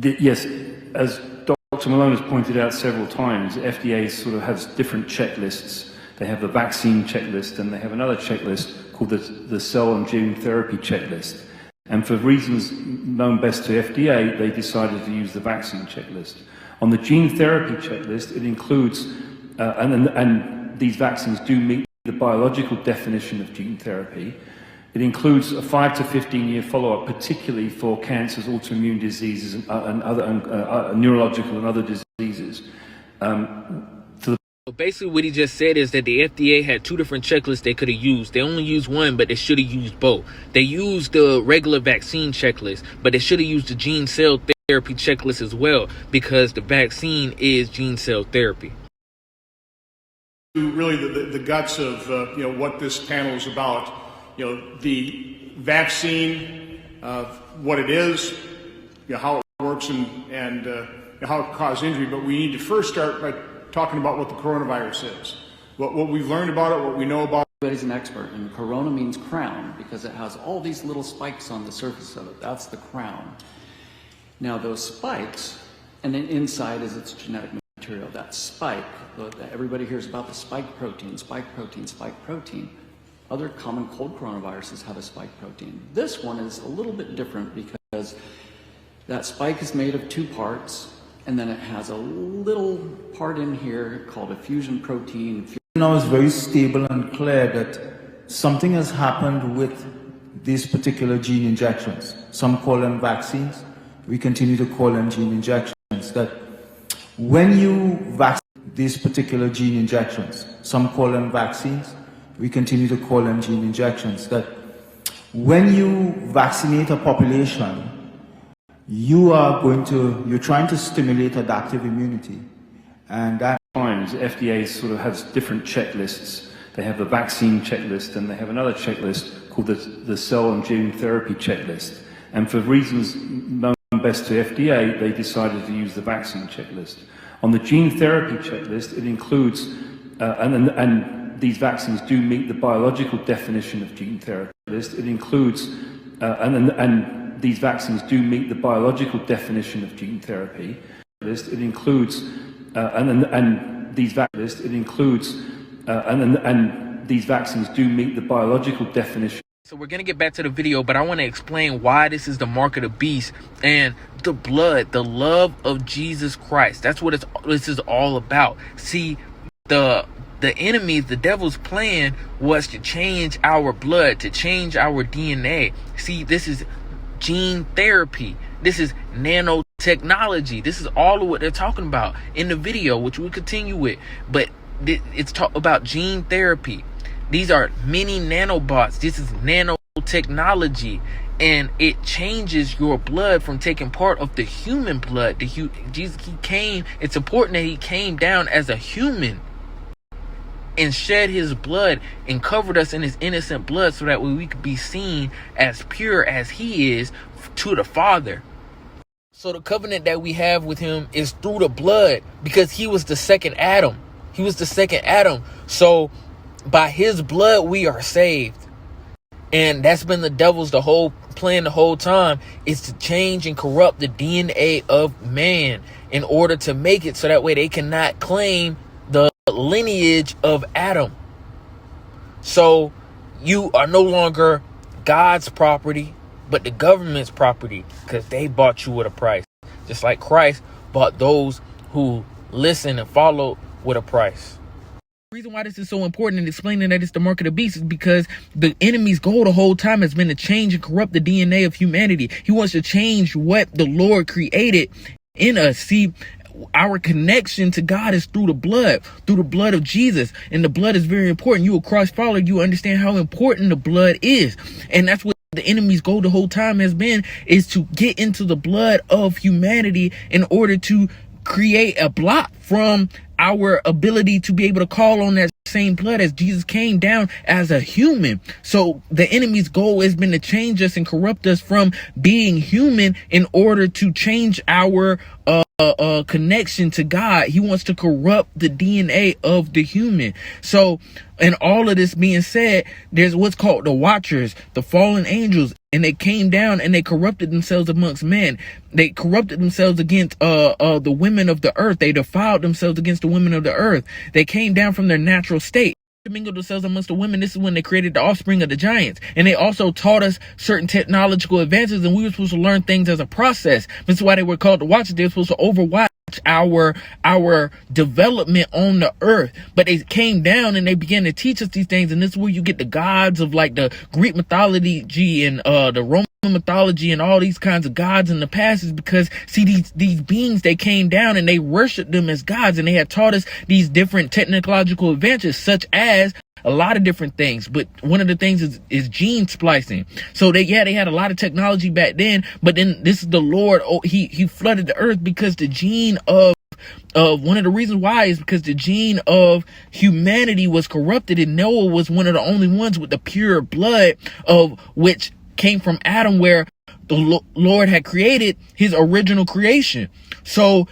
Yes, as Dr. Malone has pointed out several times, FDA sort of has different checklists. They have the vaccine checklist, and they have another checklist called the cell and gene therapy checklist. And for reasons known best to FDA, they decided to use the vaccine checklist. On the gene therapy checklist, it includes, and these vaccines do meet the biological definition of gene therapy. It includes a 5 to 15-year follow-up, particularly for cancers, autoimmune diseases, and other neurological and other diseases. So basically what he just said is that the FDA had two different checklists they could have used. They only used one, but they should have used both. They used the regular vaccine checklist, but they should have used the gene cell therapy checklist as well, because the vaccine is gene cell therapy. Really the guts of what this panel is about. The vaccine, what it is, how it works, and how it causes injury. But we need to first start by talking about what the coronavirus is, what we've learned about it, what we know about it. Everybody's an expert, and corona means crown because it has all these little spikes on the surface of it. That's the crown. Now those spikes, and then inside is its genetic material. That spike, everybody hears about the spike protein, spike protein, spike protein. Other common cold coronaviruses have a spike protein. This one is a little bit different because that spike is made of two parts, and then it has a little part in here called a fusion protein. Now it's very stable and clear that something has happened with these particular gene injections. Some call them vaccines. We continue to call them gene injections. That when you vaccinate these particular gene injections, some call them vaccines. We continue to call them gene injections. That when you vaccinate a population, you're trying to stimulate adaptive immunity. And that times FDA sort of has different checklists. They have the vaccine checklist, and they have another checklist called the cell and gene therapy checklist. And for reasons known best to FDA, they decided to use the vaccine checklist. On the gene therapy checklist, it includes, and these vaccines do meet the biological definition of gene therapy. It includes, and these vaccines do meet the biological definition of gene therapy. It includes, and these vaccines do meet the biological definition. So we're going to get back to the video, but I want to explain why this is the mark of the beast and the blood, the love of Jesus Christ. That's what this is all about. See, the enemy, the devil's plan was to change our blood, to change our DNA. See, this is gene therapy. This is nanotechnology. This is all of what they're talking about in the video, which we'll continue with. But it's talk about gene therapy. These are mini nanobots. This is nanotechnology. And it changes your blood from taking part of the human blood. Jesus, he came. It's important that he came down as a human and shed his blood and covered us in his innocent blood so that we could be seen as pure as he is to the Father. So the covenant that we have with him is through the blood, because he was the second Adam. He was the second Adam. So by his blood, we are saved. And that's been the devil's the whole plan the whole time, is to change and corrupt the DNA of man in order to make it so that way they cannot claim the lineage of Adam. So you are no longer God's property, but the government's property, because they bought you with a price, just like Christ bought those who listen and follow with a price. The reason why this is so important in explaining that it's the mark of the beast is because the enemy's goal the whole time has been to change and corrupt the DNA of humanity. He wants to change what the Lord created in us. See, our connection to God is through the blood of Jesus. And the blood is very important. You a Christ follower, you understand how important the blood is. And that's what the enemy's goal the whole time has been, is to get into the blood of humanity in order to create a block from our ability to be able to call on that same blood as Jesus came down as a human. So the enemy's goal has been to change us and corrupt us from being human in order to change our connection to God. He wants to corrupt the DNA of the human. So, and all of this being said, there's what's called the Watchers, the fallen angels, and they came down and they corrupted themselves amongst men. They corrupted themselves against the women of the earth. They defiled themselves against the women of the earth. They came down from their natural state, mingled themselves amongst the women. This is when they created the offspring of the giants. And they also taught us certain technological advances, and we were supposed to learn things as a process. This is why they were called the Watchers. They were supposed to overwatch our development on the earth. But they came down and they began to teach us these things, and this is where you get the gods of like the Greek mythology and the Roman mythology and all these kinds of gods in the past, is because see, these beings, they came down and they worshiped them as gods, and they had taught us these different technological advances, such as a lot of different things. But one of the things is gene splicing. So they had a lot of technology back then, but then this is the Lord. He flooded the earth because the gene of one of the reasons why is because the gene of humanity was corrupted, and Noah was one of the only ones with the pure blood of which came from Adam, where the Lord had created his original creation. So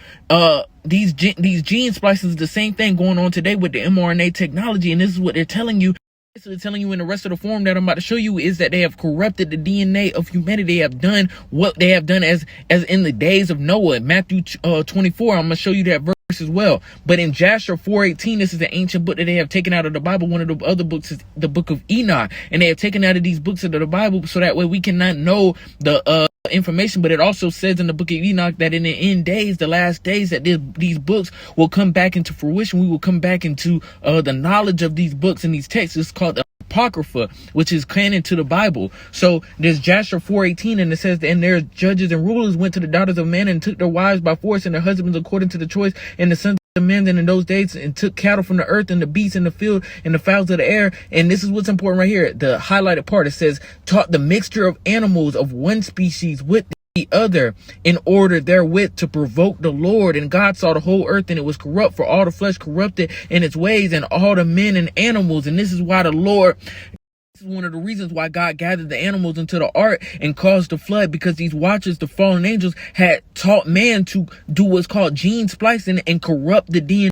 these gene splices is the same thing going on today with the mRNA technology, and this is what they're telling you. So they're telling you in the rest of the form that I'm about to show you is that they have corrupted the DNA of humanity. They have done what they have done as in the days of Noah. In Matthew 24, I'm going to show you that verse as well. But in Jasher 4:18, this is an ancient book that they have taken out of the Bible. One of the other books is the book of Enoch, and they have taken out of these books of the Bible so that way we cannot know the information. But it also says in the book of Enoch that in the end days, the last days, that these books will come back into fruition. We will come back into the knowledge of these books and these texts. It's called the Apocrypha, which is canon to the Bible. So there's Jasher 4:18, and it says, and their judges and rulers went to the daughters of men and took their wives by force and their husbands according to the choice, and the sons of men in those days, and took cattle from the earth and the beasts in the field and the fowls of the air. And this is what's important right here, the highlighted part. It says, taught the mixture of animals of one species with the other, in order therewith to provoke the Lord. And God saw the whole earth, and it was corrupt, for all the flesh corrupted in its ways, and all the men and animals. And this is why the Lord, this is one of the reasons why God gathered the animals into the ark and caused the flood, because these Watchers, the fallen angels, had taught man to do what's called gene splicing and corrupt the DNA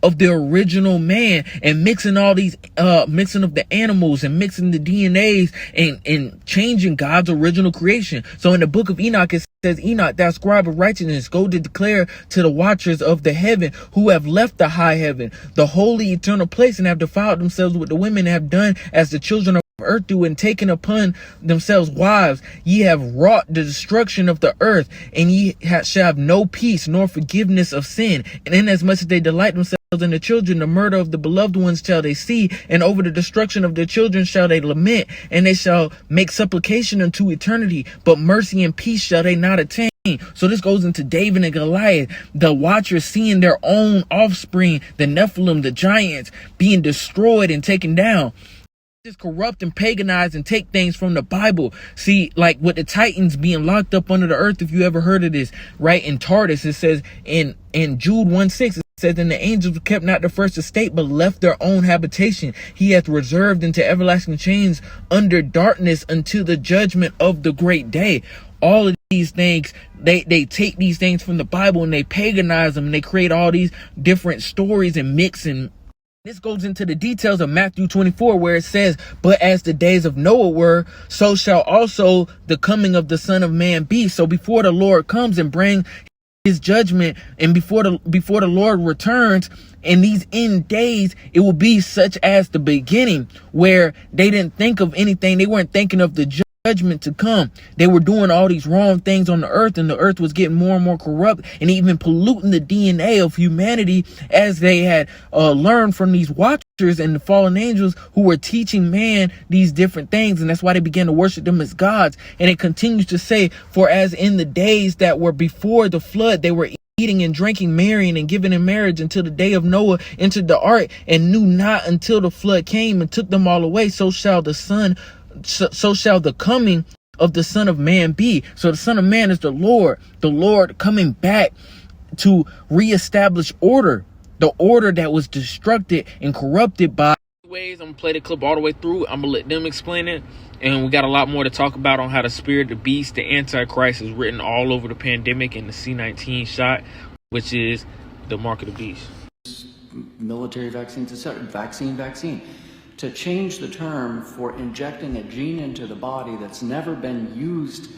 of the original man, and mixing all these mixing of the animals and mixing the DNAs and changing God's original creation. So in the book of Enoch, it says, Enoch, thou scribe of righteousness, go to declare to the watchers of the heaven, who have left the high heaven, the holy eternal place, and have defiled themselves with the women, and have done as the children of earth do, and taken upon themselves wives. Ye have wrought the destruction of the earth, and ye shall have no peace nor forgiveness of sin. And inasmuch as they delight themselves and the children, the murder of the beloved ones shall they see, and over the destruction of their children shall they lament, and they shall make supplication unto eternity, but mercy and peace shall they not attain. So this goes into David and Goliath, the watchers seeing their own offspring, the Nephilim, the giants, being destroyed and taken down. Just corrupt and paganize and take things from the Bible. See, like with the Titans being locked up under the earth, if you ever heard of this, right? In Tardis, it says in Jude 1:6, it says, and the angels kept not the first estate, but left their own habitation. He hath reserved into everlasting chains under darkness until the judgment of the great day. All of these things, they take these things from the Bible and they paganize them, and they create all these different stories and mix. And this goes into the details of Matthew 24, where it says, but as the days of Noah were, so shall also the coming of the Son of Man be. So before the Lord comes and bring his judgment, and before the Lord returns in these end days, it will be such as the beginning, where they didn't think of anything. They weren't thinking of the judgment to come. They were doing all these wrong things on the earth, and the earth was getting more and more corrupt, and even polluting the DNA of humanity, as they had learned from these watchers and the fallen angels who were teaching man these different things. And that's why they began to worship them as gods. And it continues to say, for as in the days that were before the flood, they were eating and drinking, marrying and giving in marriage until the day of Noah entered the ark, and knew not until the flood came and took them all away. So shall the coming of the Son of Man be. So the Son of Man is the Lord coming back to reestablish order, the order that was destructed and corrupted by ways. I'm gonna play the clip all the way through. I'm gonna let them explain it, and we got a lot more to talk about on how the spirit, the beast, the Antichrist is written all over the Pandemic and the C19 Shot, which is the mark of the beast. Military vaccines, etc. Vaccine. To change the term for injecting a gene into the body that's never been used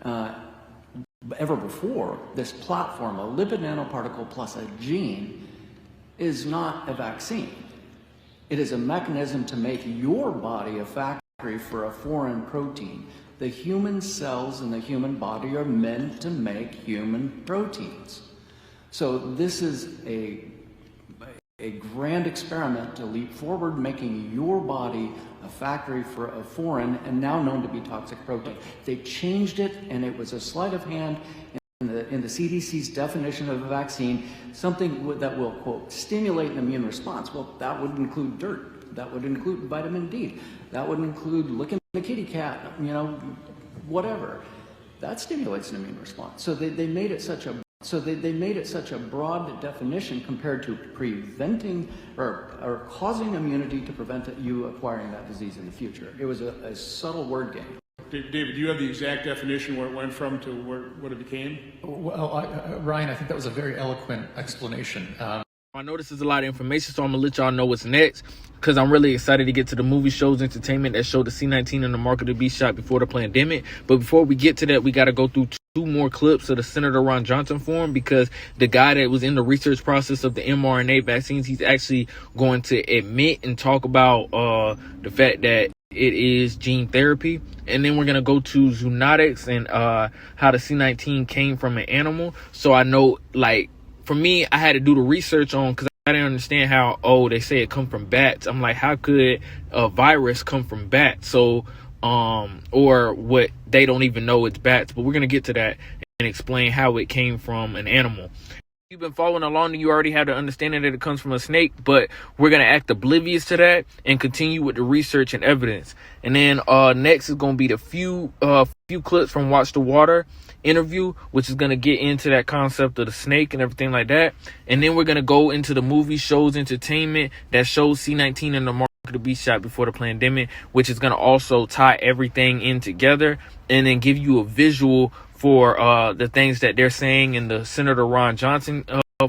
ever before, this platform, a lipid nanoparticle plus a gene, is not a vaccine. It is a mechanism to make your body a factory for a foreign protein. The human cells in the human body are meant to make human proteins. So this is a grand experiment to leap forward, making your body a factory for a foreign and now known to be toxic protein. They changed it, and it was a sleight of hand in the CDC's definition of a vaccine, something that will, quote, stimulate an immune response. Well, that would include dirt. That would include vitamin D. That would include licking a kitty cat, whatever. That stimulates an immune response. So they made it such a broad definition compared to preventing or causing immunity to prevent you acquiring that disease in the future. It was a subtle word game. David, do you have the exact definition where it went from to what it became? Well, Ryan, I think that was a very eloquent explanation. I know this is a lot of information, so I'm gonna let y'all know what's next, because I'm really excited to get to the movie, shows, entertainment that showed the C19 and the mark of the beast shot before the pandemic. But before we get to that, we got to go through two more clips of the Senator Ron Johnson forum, because the guy that was in the research process of the mRNA vaccines, he's actually going to admit and talk about the fact that it is gene therapy. And then we're going to go to zoonotics and how the C19 came from an animal. So I know, like, for me, I had to do the research on, because I didn't understand how, they say it come from bats. I'm like, how could a virus come from bats? So, or what, they don't even know it's bats. But we're going to get to that and explain how it came from an animal. If you've been following along, and you already have the understanding that it comes from a snake, but we're going to act oblivious to that and continue with the research and evidence. And then next is going to be the few clips from Watch the Water interview, which is going to get into that concept of the snake and everything like that. And then we're going to go into the movie, shows, entertainment that shows C19 and the mark of the beast shot before the pandemic, which is going to also tie everything in together and then give you a visual for the things that they're saying in the Senator Ron Johnson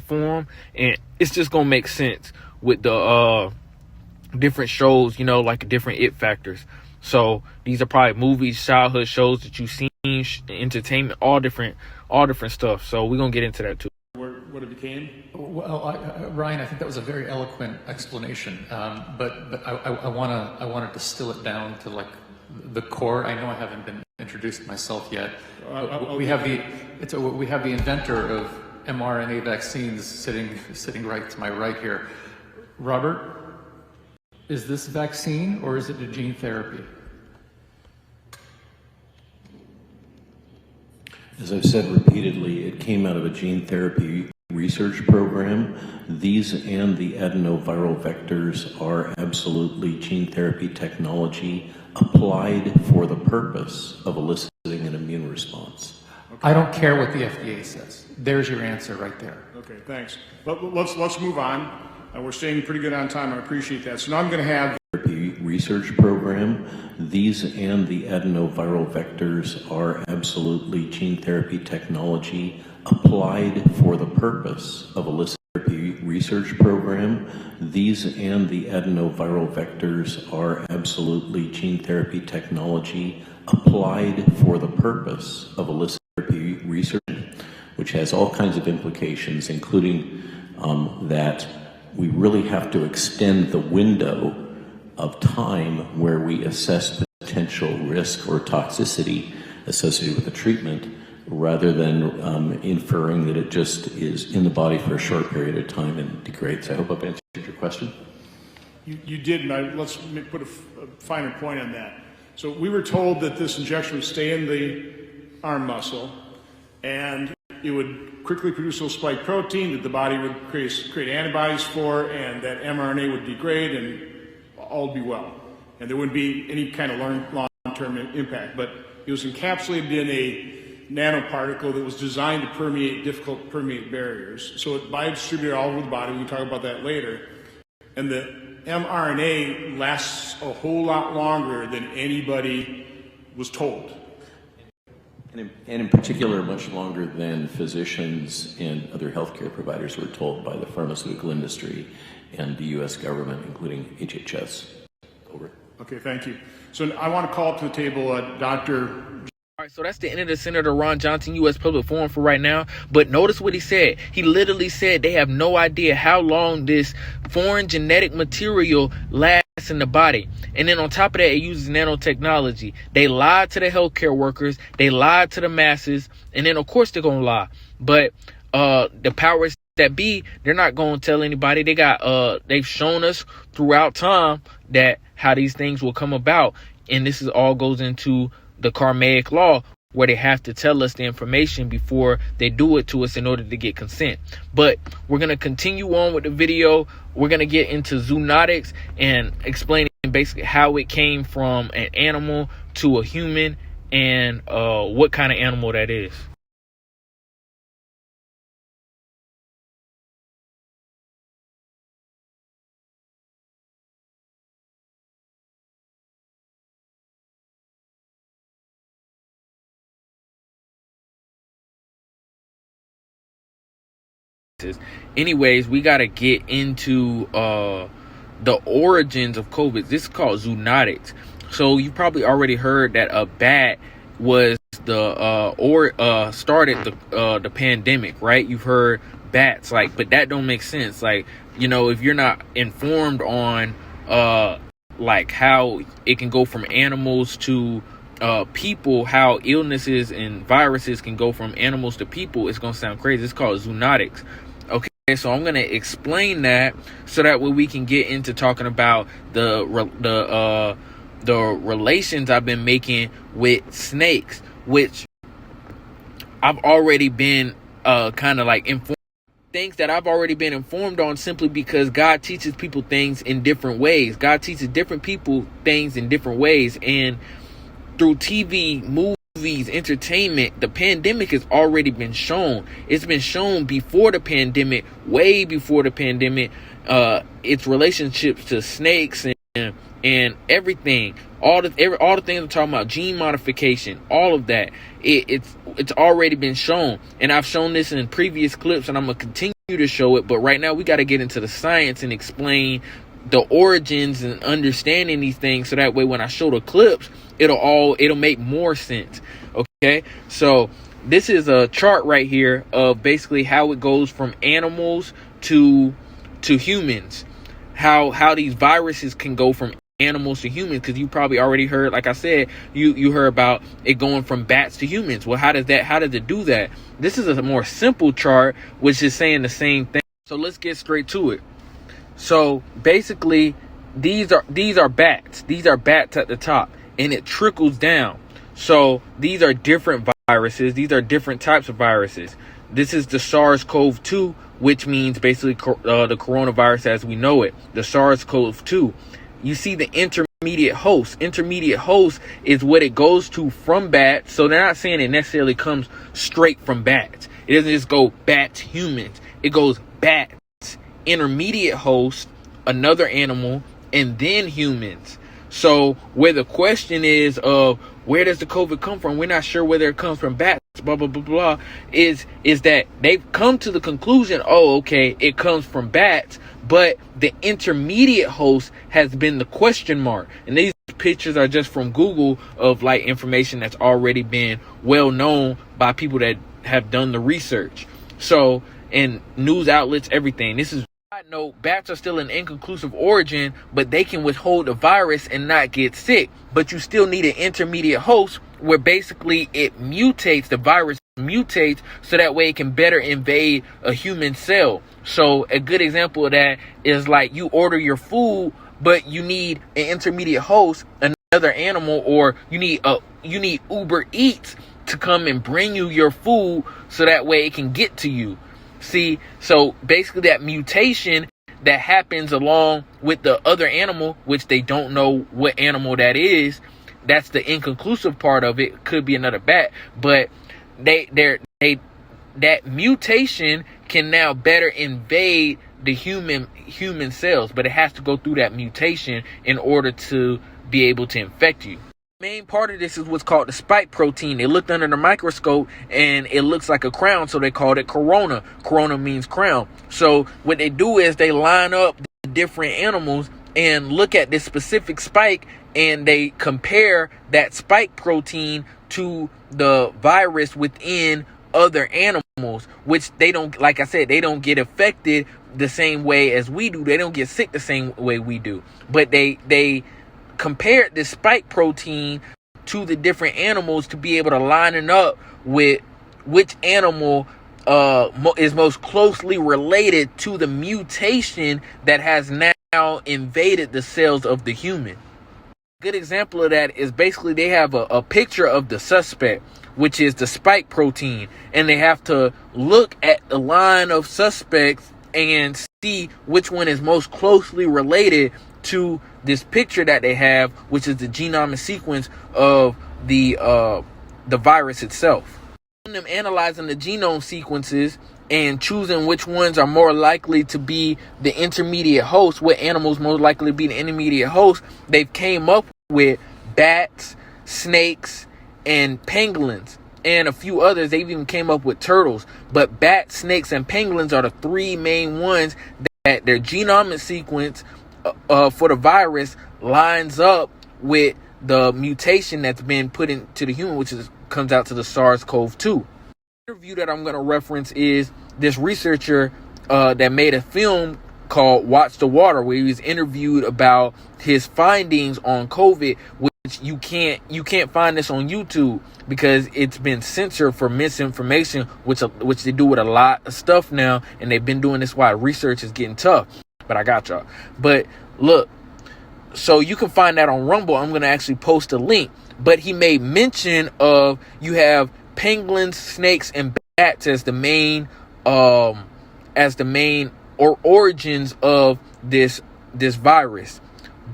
forum. And it's just going to make sense with the different shows, like different it factors. So these are probably movies, childhood shows that you've seen, entertainment, all different stuff. So we're going to get into that too. What it became? Well, Ryan, I think that was a very eloquent explanation. But I want to distill it down to like the core. I know I haven't been introduced myself yet. We have the inventor mRNA vaccines sitting right to my right here. Robert, is this vaccine or is it a gene therapy? As I've said repeatedly, it came out of a gene therapy research program. These and the adenoviral vectors are absolutely gene therapy technology applied for the purpose of eliciting an immune response. Okay. I don't care what the FDA says. There's your answer right there. Okay, thanks. But let's move on. We're staying pretty good on time. I appreciate that. So now I'm going to have research program. These and the adenoviral vectors are absolutely gene therapy technology applied for the purpose of eliciting research program. These and the adenoviral vectors are absolutely gene therapy technology applied for the purpose of eliciting research, which has all kinds of implications, including that we really have to extend the window of time where we assess potential risk or toxicity associated with the treatment, rather than inferring that it just is in the body for a short period of time and degrades. I hope I've answered your question. You did, and let's put a finer point on that. So we were told that this injection would stay in the arm muscle, and it would quickly produce a spike protein that the body would create antibodies for, and that mRNA would degrade and all would be well. And there wouldn't be any kind of long-term impact. But it was encapsulated in a nanoparticle that was designed to difficult to permeate barriers. So it biodistributed all over the body. We can talk about that later. And the mRNA lasts a whole lot longer than anybody was told. And in particular, much longer than physicians and other healthcare providers were told by the pharmaceutical industry and the U.S. government, including HHS. Over. Okay, thank you. So I want to call up to the table Dr. All right, so that's the end of the Senator Ron Johnson U.S. Public Forum for right now. But notice what he said. He literally said they have no idea how long this foreign genetic material lasts in the body. And then on top of that, it uses nanotechnology. They lied to the healthcare workers. They lied to the masses. And then, of course, they're going to lie. But the powers that be, they're not going to tell anybody. They've shown us throughout time that how these things will come about. And this all goes into the karmic law, where they have to tell us the information before they do it to us in order to get consent. But we're going to continue on with the video. We're going to get into zoonotics and explaining basically how it came from an animal to a human and what kind of animal that is. Anyways, we got to get into the origins of COVID. This is called zoonotics. So you probably already heard that a bat was started the pandemic, right? You've heard bats, but that don't make sense. If you're not informed on how it can go from animals to people, how illnesses and viruses can go from animals to people, it's gonna sound crazy. It's called zoonotics. Okay, so I'm gonna explain that so that way we can get into talking about the relations I've been making with snakes, which I've already been informed. Things that I've already been informed on, simply because God teaches people things in different ways. God teaches different people things in different ways, and through TV, movies, entertainment, the pandemic has already been shown. It's been shown before the pandemic, way before the pandemic. Its relationships to snakes and everything, all the things I'm talking about, gene modification, all of that. It's already been shown, and I've shown this in previous clips, and I'm gonna continue to show it. But right now, we got to get into the science and explain the origins and understanding these things, so that way when I show the clips, it'll make more sense. Okay, so this is a chart right here of basically how it goes from animals to humans, how these viruses can go from animals to humans, because you probably already heard, like I said, you heard about it going from bats to humans. Well, how does it do that? This is a more simple chart, which is saying the same thing. So let's get straight to it. So basically, these are bats. These are bats at the top, and it trickles down. So these are different viruses. These are different types of viruses. This is the SARS-CoV-2, which means basically the coronavirus as we know it, the SARS-CoV-2. You see the intermediate host. Intermediate host is what it goes to from bats. So they're not saying it necessarily comes straight from bats. It doesn't just go bats, humans. It goes bats, intermediate host, another animal, and then humans. So where the question is of where does the COVID come from? We're not sure whether it comes from bats, blah, blah, blah, blah, is that they've come to the conclusion, oh, okay, it comes from bats, but the intermediate host has been the question mark. And these pictures are just from Google of like information that's already been well known by people that have done the research. So, and news outlets, everything. This is, I know bats are still an inconclusive origin, but they can withhold the virus and not get sick. But you still need an intermediate host where basically it mutates, the virus mutates, so that way it can better invade a human cell. So a good example of that is like you order your food, but you need an intermediate host, another animal, or you need Uber Eats to come and bring you your food so that way it can get to you. See, so basically that mutation that happens along with the other animal, which they don't know what animal that is, that's the inconclusive part of it. Could be another bat, but that mutation can now better invade the human cells, but it has to go through that mutation in order to be able to infect you. Main part of this is what's called the spike protein. They looked under the microscope and it looks like a crown, so they called it corona. Corona means crown. So what they do is they line up the different animals and look at this specific spike, and they compare that spike protein to the virus within other animals, which they don't, like I said, they don't get affected the same way as we do. They don't get sick the same way we do, but they compared this spike protein to the different animals to be able to line it up with which animal is most closely related to the mutation that has now invaded the cells of the human. A good example of that is basically they have a picture of the suspect, which is the spike protein, and they have to look at the line of suspects and see which one is most closely related to this picture that they have, which is the genomic sequence of the virus itself. Them analyzing the genome sequences and choosing which ones are more likely to be the intermediate host, what animals most likely to be the intermediate host, they've came up with bats, snakes, and pangolins, and a few others. They've even came up with turtles, but bats, snakes, and pangolins are the three main ones that their genomic sequence for the virus lines up with the mutation that's been put into the human, which comes out to the SARS-CoV-2. The interview that I'm going to reference is this researcher that made a film called Watch the Water, where he was interviewed about his findings on COVID, which you can't find this on YouTube because it's been censored for misinformation, which they do with a lot of stuff now, and they've been doing this while research is getting tough. But I got y'all. But look, so you can find that on Rumble. I'm going to actually post a link. But he made mention of you have penguins, snakes, and bats as the main origins of this virus.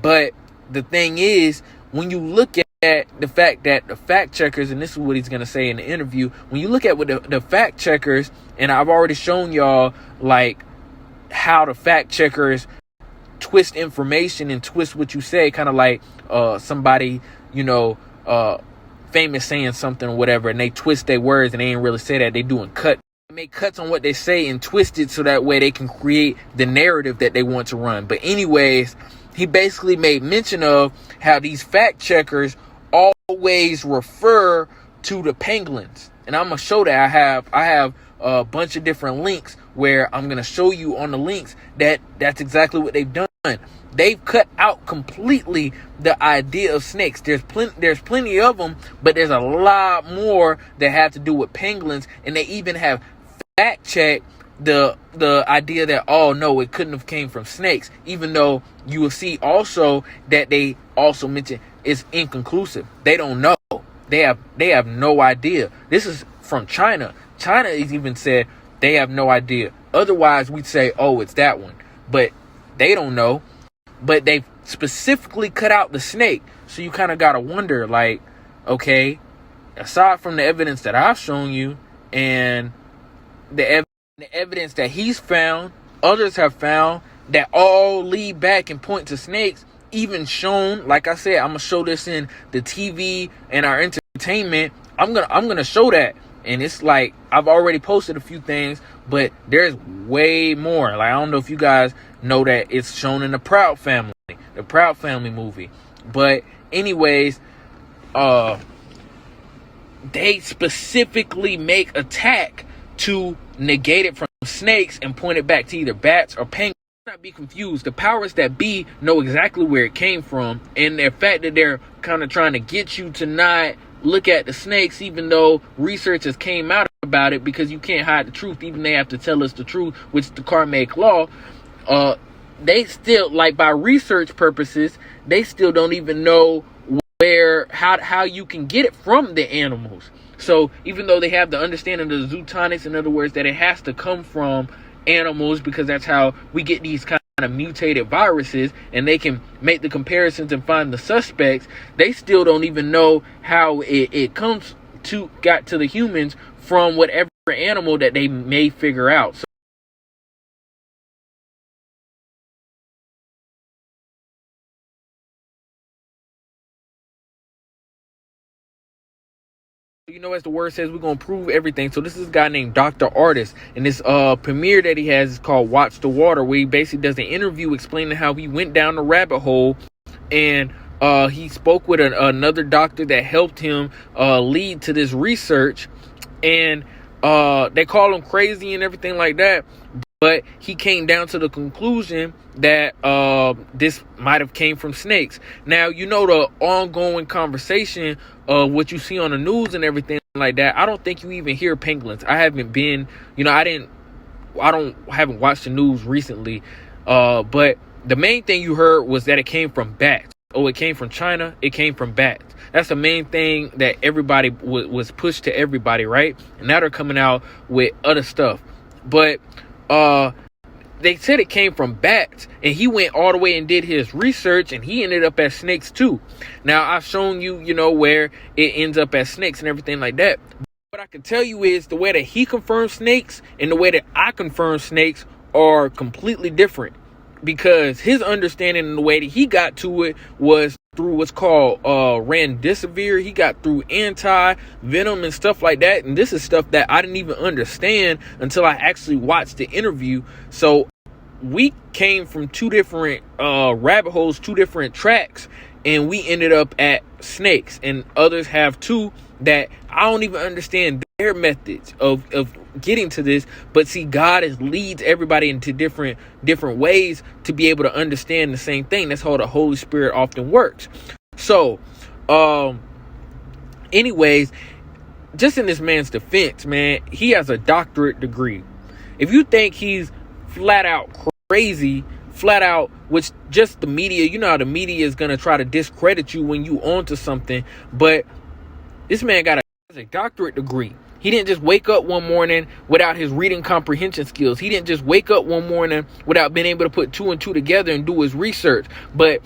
But the thing is, when you look at the fact that the fact checkers, and this is what he's going to say in the interview, when you look at what the fact checkers, and I've already shown y'all like how the fact checkers twist information and twist what you say, kind of like somebody, famous saying something or whatever, and they twist their words and they ain't really say that. They doing cut. They make cuts on what they say and twist it so that way they can create the narrative that they want to run. But anyways, he basically made mention of how these fact checkers always refer to the pangolins. And I'm going to show that. I have a bunch of different links where I'm going to show you on the links that that's exactly what they've done. They've cut out completely the idea of snakes. There's plenty of them, but there's a lot more that have to do with pangolins, and they even have fact checked the idea that, oh no, it couldn't have came from snakes, even though you will see also that they also mention it's inconclusive. They don't know. They have no idea. This is from China. China has even said they have no idea. Otherwise, we'd say, oh, it's that one. But they don't know. But they specifically cut out the snake. So you kind of got to wonder, like, okay, aside from the evidence that I've shown you and the evidence that he's found, others have found that all lead back and point to snakes, even shown, like I said, I'm going to show this in the TV and our entertainment. I'm going to show that. And it's like, I've already posted a few things, but there's way more. Like, I don't know if you guys know that it's shown in the Proud Family movie. But anyways, they specifically make attack to negate it from snakes and point it back to either bats or penguins. Not be confused. The powers that be know exactly where it came from, and the fact that they're kind of trying to get you to not look at the snakes, even though research has came out about it, because you can't hide the truth. Even they have to tell us the truth, which is the karmic law. They still, like, by research purposes, they still don't even know how you can get it from the animals. So even though they have the understanding of the zootonics, in other words, that it has to come from animals, because that's how we get these kind of mutated viruses, and they can make the comparisons and find the suspects, they still don't even know how it got to the humans from whatever animal that they may figure out. So you know, as the word says, we're going to prove everything. So this is a guy named Dr. Artist, and this premiere that he has is called Watch the Water, where he basically does an interview explaining how he went down the rabbit hole, and he spoke with another doctor that helped him lead to this research, and they call him crazy and everything like that. But he came down to the conclusion that this might have came from snakes. Now, you know, the ongoing conversation of what you see on the news and everything like that, I don't think you even hear pangolins. I haven't been, you know, haven't watched the news recently. But the main thing you heard was that it came from bats. Oh, it came from China. It came from bats. That's the main thing that everybody was pushed to everybody, right? And now they're coming out with other stuff. But they said it came from bats, and he went all the way and did his research, and he ended up at snakes too. Now, I've shown you, you know, where it ends up at snakes and everything like that. What I can tell you is the way that he confirms snakes and the way that I confirm snakes are completely different, because his understanding and the way that he got to it was through what's called remdesivir. He got through anti-venom and stuff like that, and this is stuff that I didn't even understand until I actually watched the interview. So we came from two different rabbit holes, two different tracks, and we ended up at snakes, and others have too, that I don't even understand their methods of getting to this. But see, God leads everybody into different ways to be able to understand the same thing. That's how the Holy Spirit often works. So anyways, just in this man's defense, man, he has a doctorate degree. If you think he's flat out crazy, flat out, which just the media, you know how the media is going to try to discredit you when you onto something, but this man got a doctorate degree. He didn't just wake up one morning without his reading comprehension skills. He didn't just wake up one morning without being able to put two and two together and do his research. But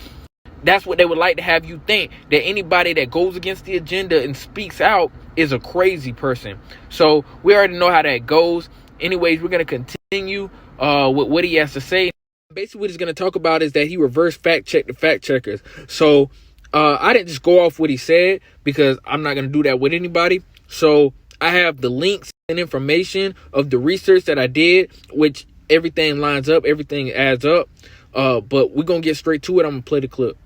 that's what they would like to have you think, that anybody that goes against the agenda and speaks out is a crazy person. So we already know how that goes. Anyways, we're going to continue with what he has to say. Basically, what he's going to talk about is that he reverse fact checked the fact checkers. So I didn't just go off what he said, because I'm not going to do that with anybody. So I have the links and information of the research that I did, which everything lines up, everything adds up. But we're going to get straight to it. I'm going to play the clip.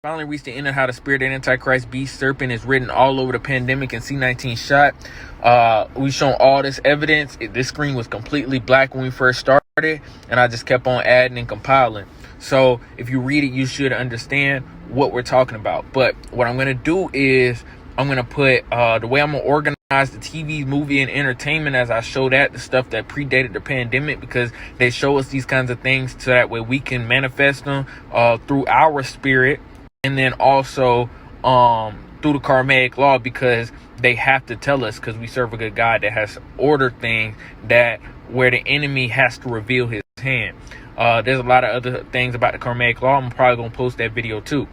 Finally reached the end of how the spirit of Antichrist Beast Serpent is written all over the Pandemic and C19 Shot. We've shown all this evidence. This screen was completely black when we first started, and I just kept on adding and compiling. So if you read it, you should understand what we're talking about. But what I'm going to do is I'm going to put the way I'm going to organize the TV, movie, and entertainment as I show that, the stuff that predated the pandemic, because they show us these kinds of things so that way we can manifest them through our spirit. And then also through the karmic law, because they have to tell us, because we serve a good God that has ordered things that where the enemy has to reveal his hand. There's a lot of other things about the karmic law. I'm probably going to post that video too.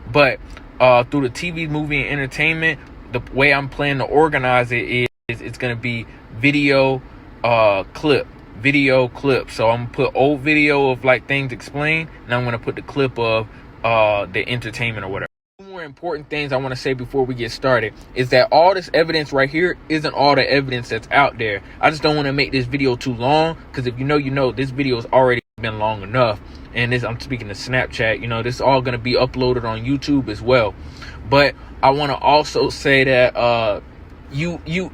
But through the TV, movie, and entertainment, the way I'm planning to organize it is it's going to be video clip. So I'm going to put old video of like things explained, and I'm going to put the clip of the entertainment or whatever. Two more important things I want to say before we get started is that all this evidence right here isn't all the evidence that's out there. I just don't want to make this video too long, because if you know, this video has already been long enough. And this, I'm speaking to Snapchat, this is all going to be uploaded on YouTube as well. But I want to also say that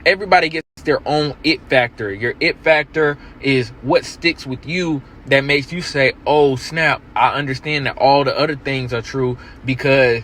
everybody gets their own it factor. Your it factor is what sticks with you that makes you say, oh snap, I understand that all the other things are true because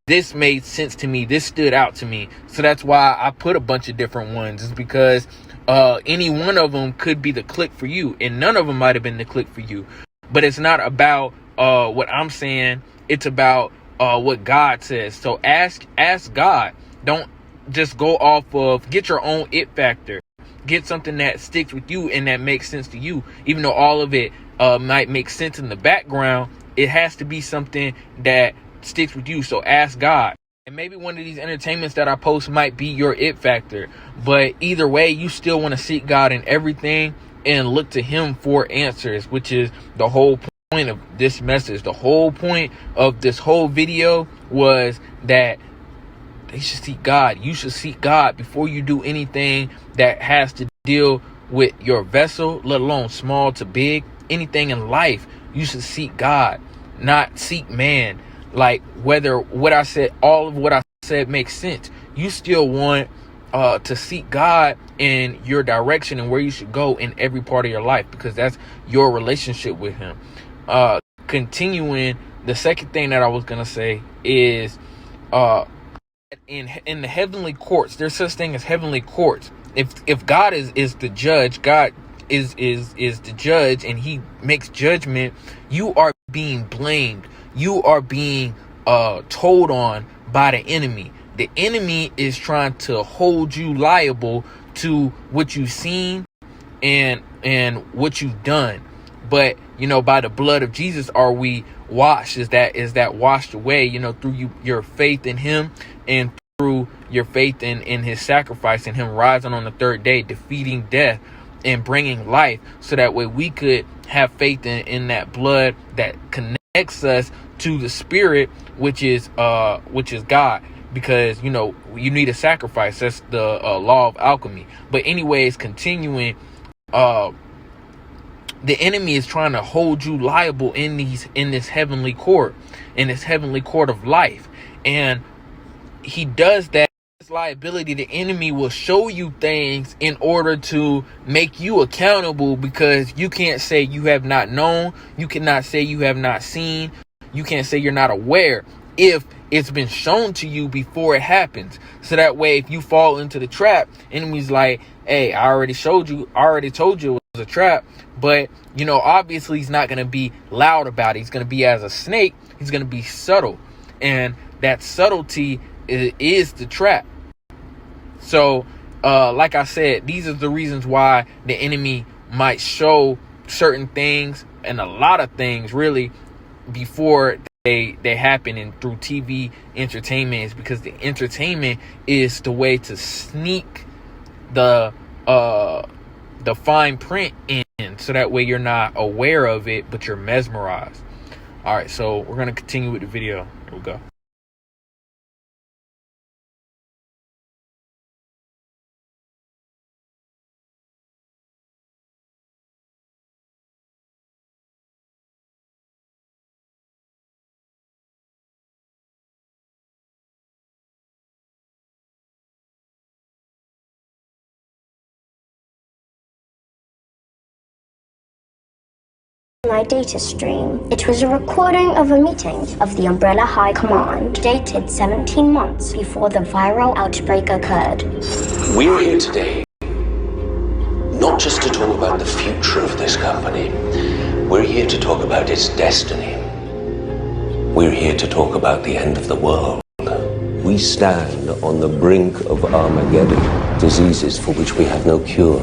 this made sense to me, this stood out to me. So that's why I put a bunch of different ones. It's because any one of them could be the click for you, and none of them might have been the click for you. But it's not about what I'm saying, it's about what God says. So ask God. Don't just go off of, get your own it factor. Get something that sticks with you and that makes sense to you. Even though all of it might make sense in the background, it has to be something that sticks with you. So ask God. And maybe one of these entertainments that I post might be your it factor. But either way, you still want to seek God in everything and look to him for answers, which is the whole point of this message. The whole point of this whole video was that they should seek God. You should seek God before you do anything that has to deal with your vessel, let alone small to big. Anything in life, you should seek God, not seek man. Like whether what I said, all of what I said makes sense, you still want to seek God in your direction and where you should go in every part of your life, because that's your relationship with him. Continuing, the second thing that I was going to say is in the heavenly courts, there's such thing as heavenly courts. If God is the judge, God is the judge, and he makes judgment, you are being blamed. You are being told on by the enemy. The enemy is trying to hold you liable to what you've seen and what you've done. But by the blood of Jesus are we washed. Is that washed away, through your faith in him and through your faith in his sacrifice and him rising on the third day, defeating death and bringing life, so that way we could have faith in that blood that connects us to the spirit, which is God. Because you need a sacrifice. That's the law of alchemy. But anyways, continuing, the enemy is trying to hold you liable in this heavenly court, in this heavenly court of life. And he does that. This liability, the enemy will show you things in order to make you accountable, because you can't say you have not known. You cannot say you have not seen. You can't say you're not aware if it's been shown to you before it happens. So that way, if you fall into the trap, enemy's like, hey, I already told you it was a trap. But obviously he's not going to be loud about it. He's going to be as a snake. He's going to be subtle, and that subtlety is the trap. So like I said, these are the reasons why the enemy might show certain things, and a lot of things really, before they happen. And through TV entertainment is because the entertainment is the way to sneak the fine print in, so that way you're not aware of it, but you're mesmerized. All right, so we're going to continue with the video. Here we go. my data stream. It was a recording of a meeting of the Umbrella High Command, dated 17 months before the viral outbreak occurred. We're here today not just to talk about the future of this company. We're here to talk about its destiny. We're here to talk about the end of the world. We stand on the brink of Armageddon, diseases for which we have no cure.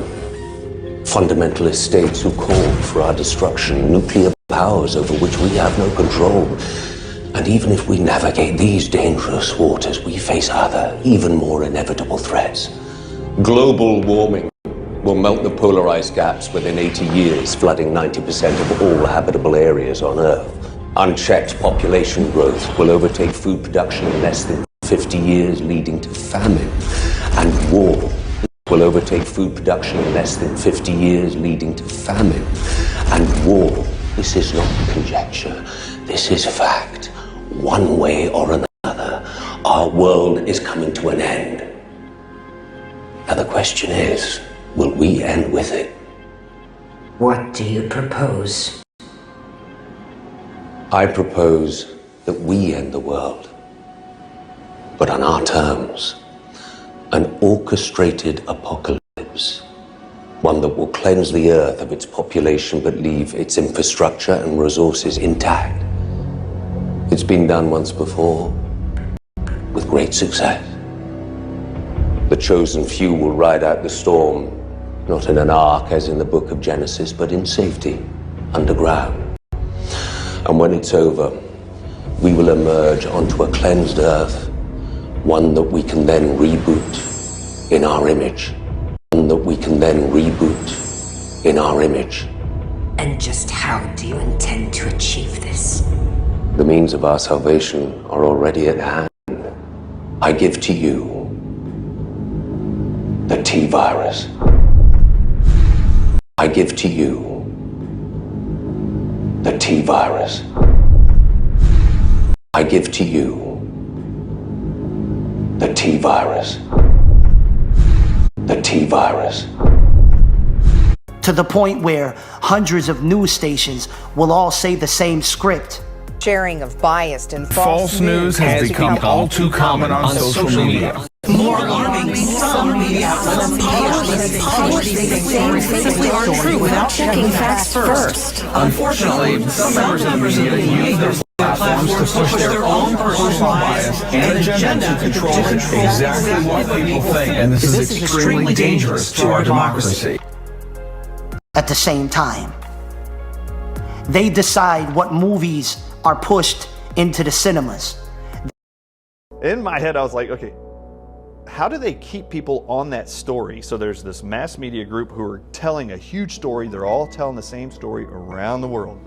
Fundamentalist states who call for our destruction, nuclear powers over which we have no control. And even if we navigate these dangerous waters, we face other, even more inevitable threats. Global warming will melt the polarized gaps within 80 years, flooding 90% of all habitable areas on Earth. Unchecked population growth will overtake food production in less than 50 years, leading to famine. And war will overtake food production in less than 50 years, leading to famine. And war, this is not conjecture, this is fact. One way or another, our world is coming to an end. Now the question is, will we end with it? What do you propose? I propose that we end the world, but on our terms. An orchestrated apocalypse. One that will cleanse the earth of its population but leave its infrastructure and resources intact. It's been done once before, with great success. The chosen few will ride out the storm, not in an ark as in the book of Genesis, but in safety, underground. And when it's over, we will emerge onto a cleansed earth, one that we can then reboot in our image. One that we can then reboot in our image. And just how do you intend to achieve this? The means of our salvation are already at hand. I give to you the T-virus. I give to you the T-virus. I give to you the T-virus. The T-virus. To the point where hundreds of news stations will all say the same script. Sharing of biased and false news has become all too common on social media. More alarming, some media outlets publish these things simply aren't true without checking facts first. Unfortunately, some members of the media use their platforms to push their own personal bias and agenda to control exactly what people think, and this is extremely dangerous to our democracy. At the same time, they decide what movies are pushed into the cinemas. In my head, I was like, okay, how do they keep people on that story? So there's this mass media group who are telling a huge story. They're all telling the same story around the world.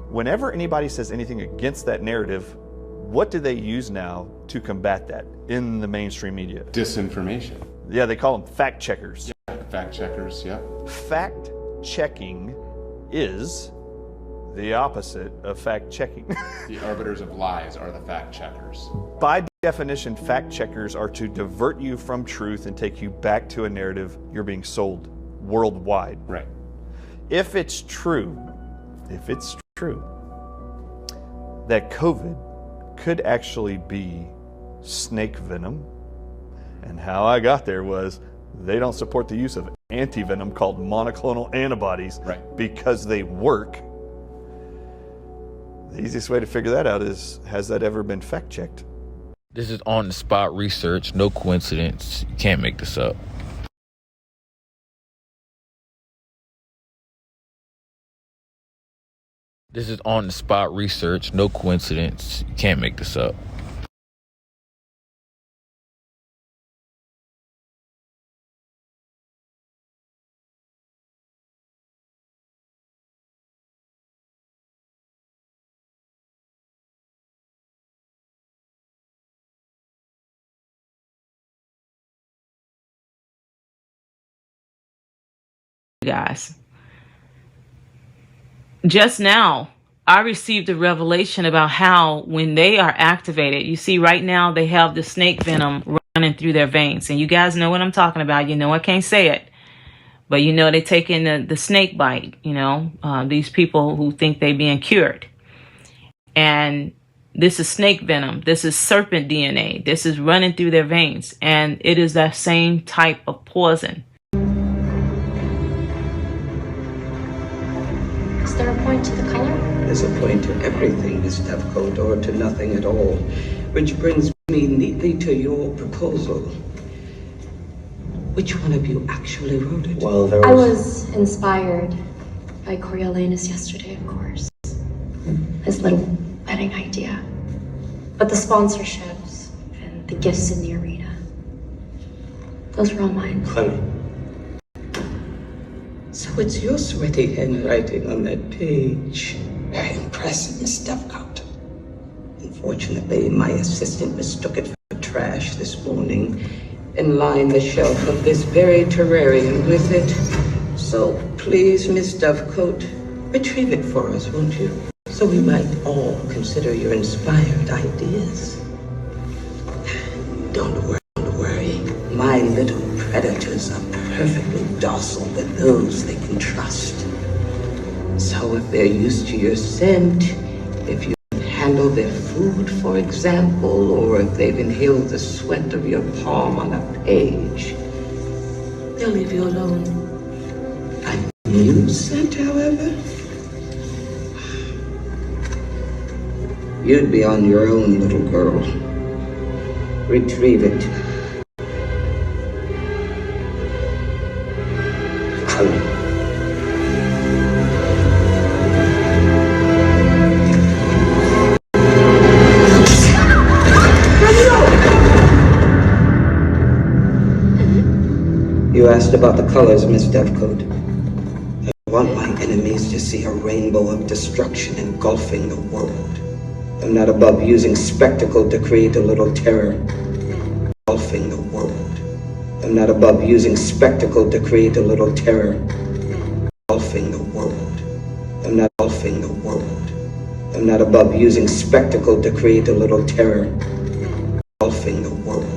Whenever anybody says anything against that narrative, what do they use now to combat that in the mainstream media? Disinformation. Yeah, they call them fact checkers. Yeah, fact checkers, yeah. Fact checking is the opposite of fact checking. The arbiters of lies are the fact checkers. By definition, fact checkers are to divert you from truth and take you back to a narrative you're being sold worldwide. Right. If it's true that COVID could actually be snake venom, and how I got there was they don't support the use of anti-venom called monoclonal antibodies because they work. The easiest way to figure that out is, has that ever been fact-checked? This is on-the-spot research, no coincidence. You can't make this up. This is on-the-spot research, no coincidence. You can't make this up. Guys, just now I received a revelation about how when they are activated, you see right now they have the snake venom running through their veins, and you guys know what I'm talking about. You know I can't say it, But you know, they take in the snake bite, you know, these people who think they being cured. And this is snake venom. This is serpent DNA. This is running through their veins. And it is that same type of poison. Is there a point to the color? There's a point to everything, Miss Devcoat, or to nothing at all. Which brings me neatly to your proposal. Which one of you actually wrote it? Well, there I was inspired by Coriolanus yesterday, of course. His little wedding idea. But the sponsorships and the gifts in the arena, those were all mine. Chloe. So it's your sweaty handwriting on that page. Very impressive, Miss Devcoat. Unfortunately, my assistant mistook it for trash this morning and lined the shelf of this very terrarium with it. So please, Miss Dovecoat, retrieve it for us, won't you? So we might all consider your inspired ideas. Don't worry. My little predators are perfectly docile with those they can trust. So if they're used to your scent, if you handle their food, for example, or if they've inhaled the sweat of your palm on a page, they'll leave you alone. A new scent, however, you'd be on your own, little girl. Retrieve it. You asked about the colors, Miss Devcoat. I want my enemies to see a rainbow of destruction engulfing the world. I'm not above using spectacle to create a little terror. Engulfing the world. I'm not above using spectacle to create a little terror. Engulfing the world. I'm not engulfing the world. I'm not above using spectacle to create a little terror. Engulfing the world.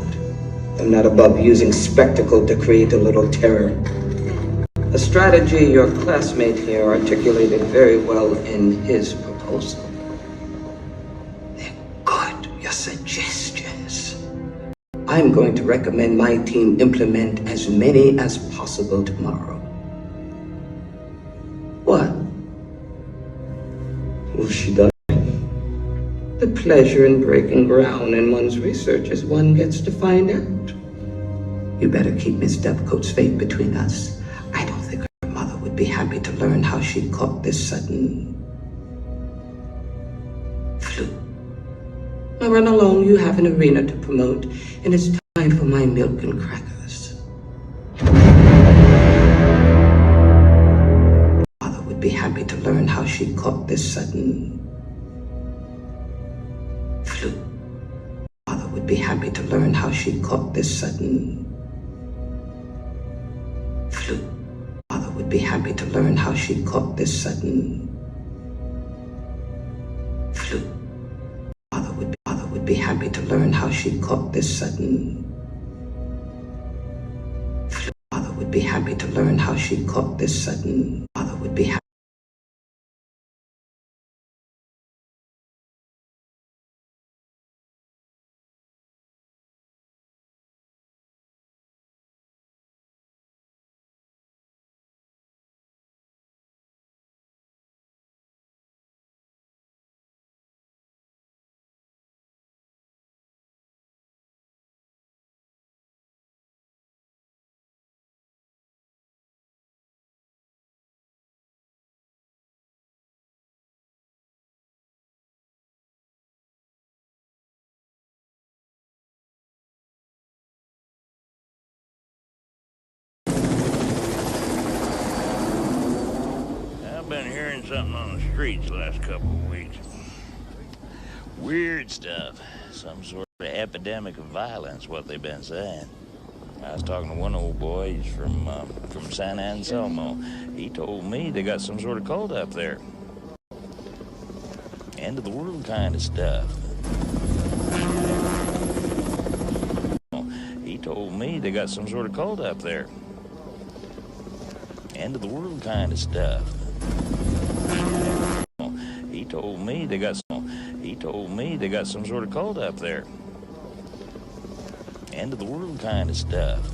I'm not above using spectacle to create a little terror. A strategy your classmate here articulated very well in his proposal. They're good, your suggestions. I'm going to recommend my team implement as many as possible tomorrow. What? Will she die? The pleasure in breaking ground in one's research is one gets to find out. You better keep Miss Devcoat's fate between us. I don't think her mother would be happy to learn how she caught this sudden flu. Now run along, you have an arena to promote, and it's time for my milk and crackers. Mother would be happy to learn how she caught this sudden flu. Mother would be happy to learn how she caught this sudden flu. Mother would be happy to learn how she caught this sudden flu. Mother would be happy to learn how she caught this sudden flu. Mother would be happy to learn how she caught this sudden. Mother would be happy. I've been hearing something on the streets the last couple of weeks. Weird stuff. Some sort of epidemic of violence, what they've been saying. I was talking to one old boy, he's from San Anselmo. He told me they got some sort of cult up there. End of the world kind of stuff. He told me they got some sort of cult up there. end of the world kind of stuff. He told me they got some sort of cult up there. End of the world kind of stuff.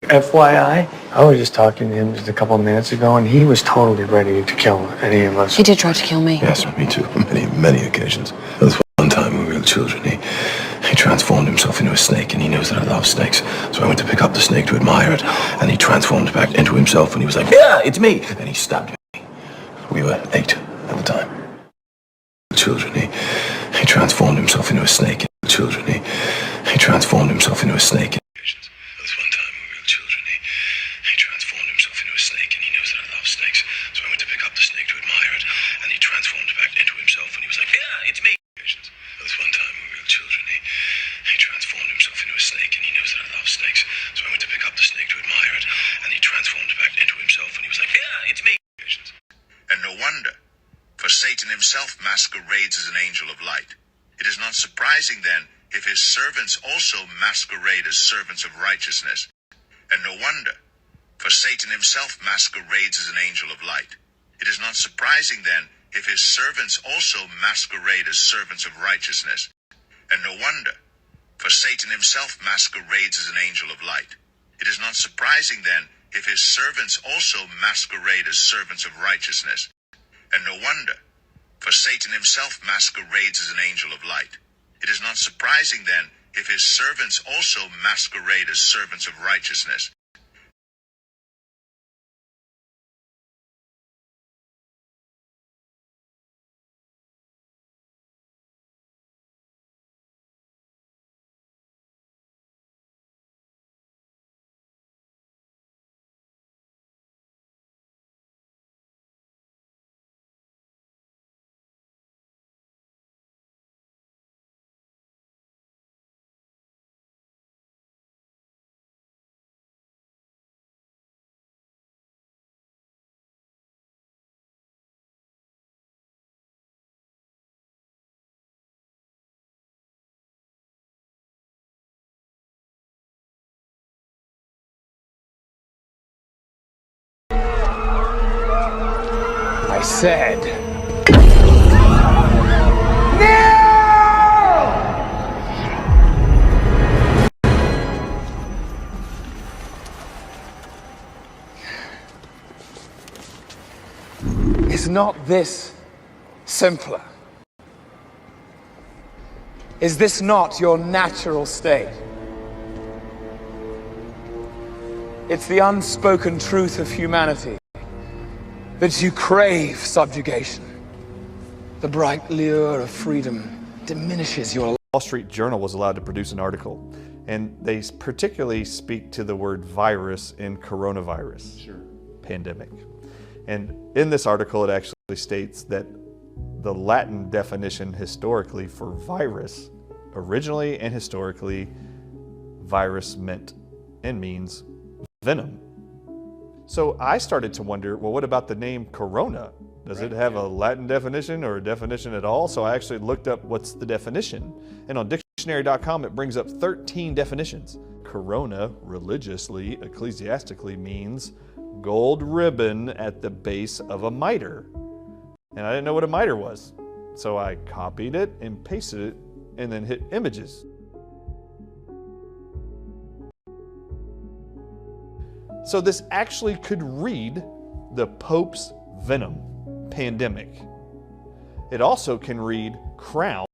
FYI, I was just talking to him just a couple of minutes ago, and he was totally ready to kill any of us. He did try to kill me. Yes, me too. Many occasions. There was one time when we were children, he transformed himself into a snake, and he knows that I love snakes. So I went to pick up the snake to admire it, and he transformed back into himself, and he was like, "Yeah, it's me!" And he stabbed me. We were 8 at the time. Children, he transformed himself into a snake. Children, he transformed himself into a snake. Masquerades as an angel of light. It is not surprising then if his servants also masquerade as servants of righteousness. And no wonder, for Satan himself masquerades as an angel of light. It is not surprising then if his servants also masquerade as servants of righteousness. And no wonder, for Satan himself masquerades as an angel of light. It is not surprising then if his servants also masquerade as servants of righteousness. And no wonder, for Satan himself masquerades as an angel of light. It is not surprising then if his servants also masquerade as servants of righteousness. I said, is not this simpler? Is this not your natural state? It's the unspoken truth of humanity that you crave subjugation. The bright lure of freedom diminishes your life. Wall Street Journal was allowed to produce an article, and they particularly speak to the word virus in coronavirus pandemic. And in this article, it actually states that the Latin definition historically for virus, originally and historically, virus meant and means venom. So I started to wonder, well, what about the name corona? Does it have a Latin definition or a definition at all? So I actually looked up what's the definition. And on dictionary.com, it brings up 13 definitions. Corona, religiously, ecclesiastically, means gold ribbon at the base of a mitre. And I didn't know what a mitre was. So I copied it and pasted it and then hit images. So this actually could read the Pope's venom, pandemic. It also can read crown.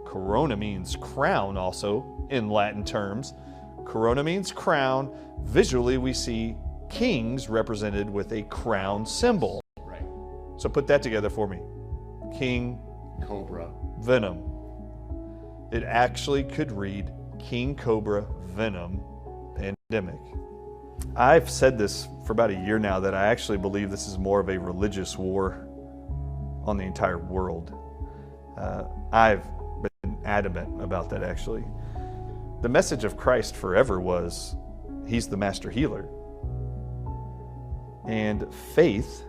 Corona means crown also in Latin terms. Corona means crown. Visually, we see kings represented with a crown symbol. Right. So put that together for me. King, Cobra, venom. It actually could read King Cobra Venom Pandemic. I've said this for about a year now that I actually believe this is more of a religious war on the entire world. I've been adamant about that actually. The message of Christ forever was, He's the master healer. And faith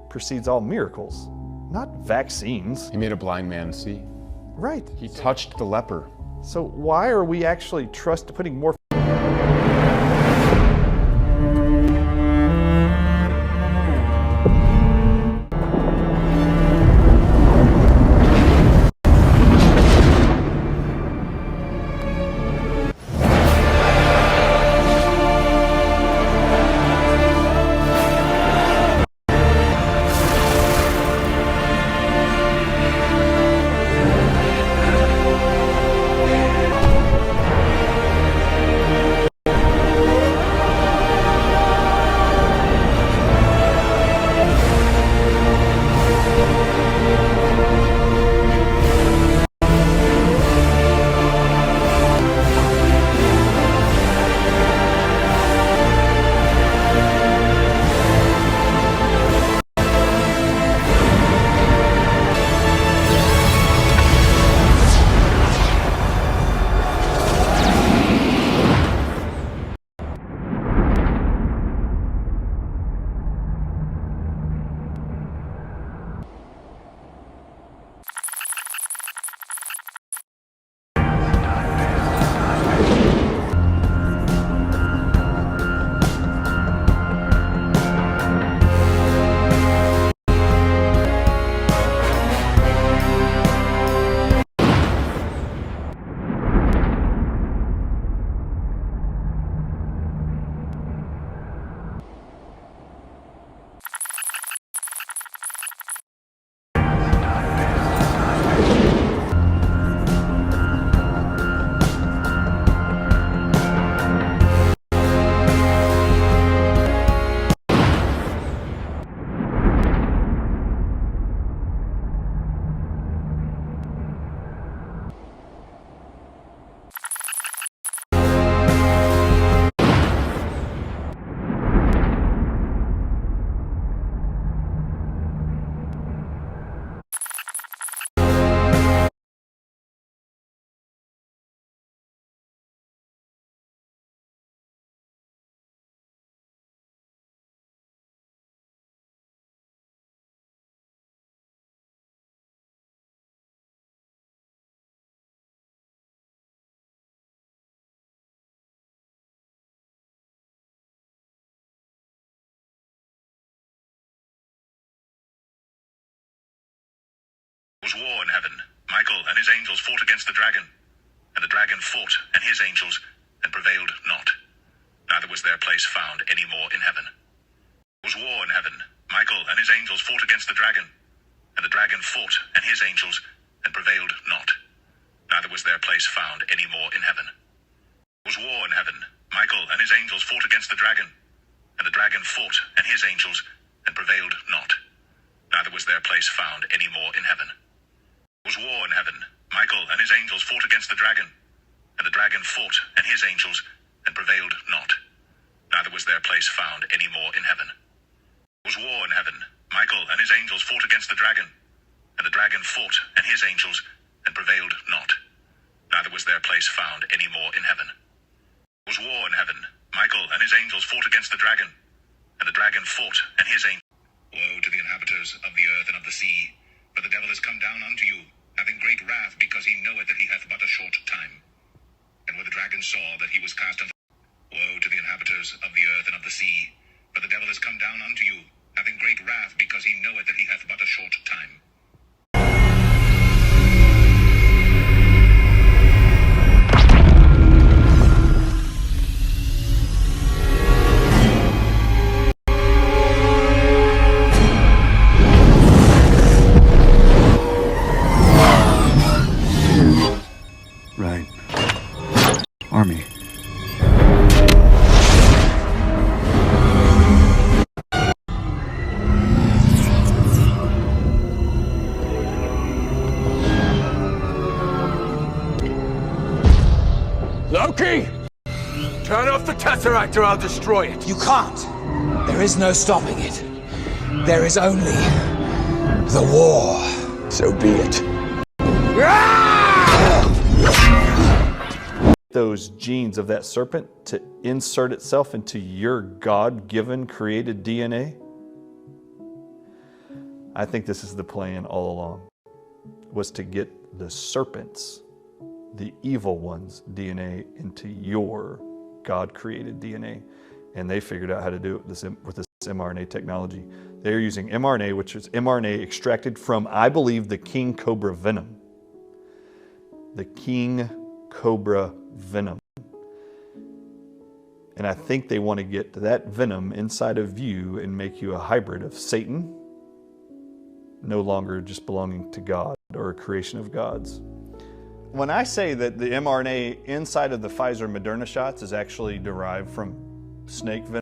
precedes all miracles, not vaccines. He made a blind man see. Right. He touched the leper. So why are we actually putting more against the dragon, and the dragon fought and his angels, and prevailed not. Neither was their place found any more in heaven. There was war in heaven. Michael and his angels fought against the dragon, and the dragon fought and his angels, and prevailed not. Neither was their place found any more in heaven. There was war in heaven. Michael and his angels fought against the dragon, and the dragon fought and his angels, and prevailed not. Neither was their place found any more in heaven. There was war in heaven. Michael and his angels fought against the dragon, and the dragon fought and his angels, and prevailed not. Neither was their place found any more in heaven. There was war in heaven. Michael and his angels fought against the dragon, and the dragon fought and his angels, and prevailed not. Neither was their place found any more in heaven. There was war in heaven. Michael and his angels fought against the dragon, and the dragon fought and his angels. Woe to the inhabitants of the earth and of the sea, for the devil is come down unto you, having great wrath, because he knoweth that he hath but a short time. And when the dragon saw that he was cast unto, woe to the inhabitants of the earth and of the sea, for the devil is come down unto you, having great wrath, because he knoweth that he hath but a short time. Right. Army. Loki! Turn off the Tesseract or I'll destroy it. You can't. There is no stopping it. There is only the war. So be it. Those genes of that serpent to insert itself into your God-given created DNA? I think this is the plan all along, was to get the serpents, the evil ones' DNA into your God-created DNA. And they figured out how to do it with this mRNA technology. They're using mRNA, which is mRNA extracted from, I believe, the king cobra venom. The king cobra venom. And I think they want to get that venom inside of you and make you a hybrid of Satan, no longer just belonging to God or a creation of God's. When I say that the mRNA inside of the Pfizer Moderna shots is actually derived from snake venom,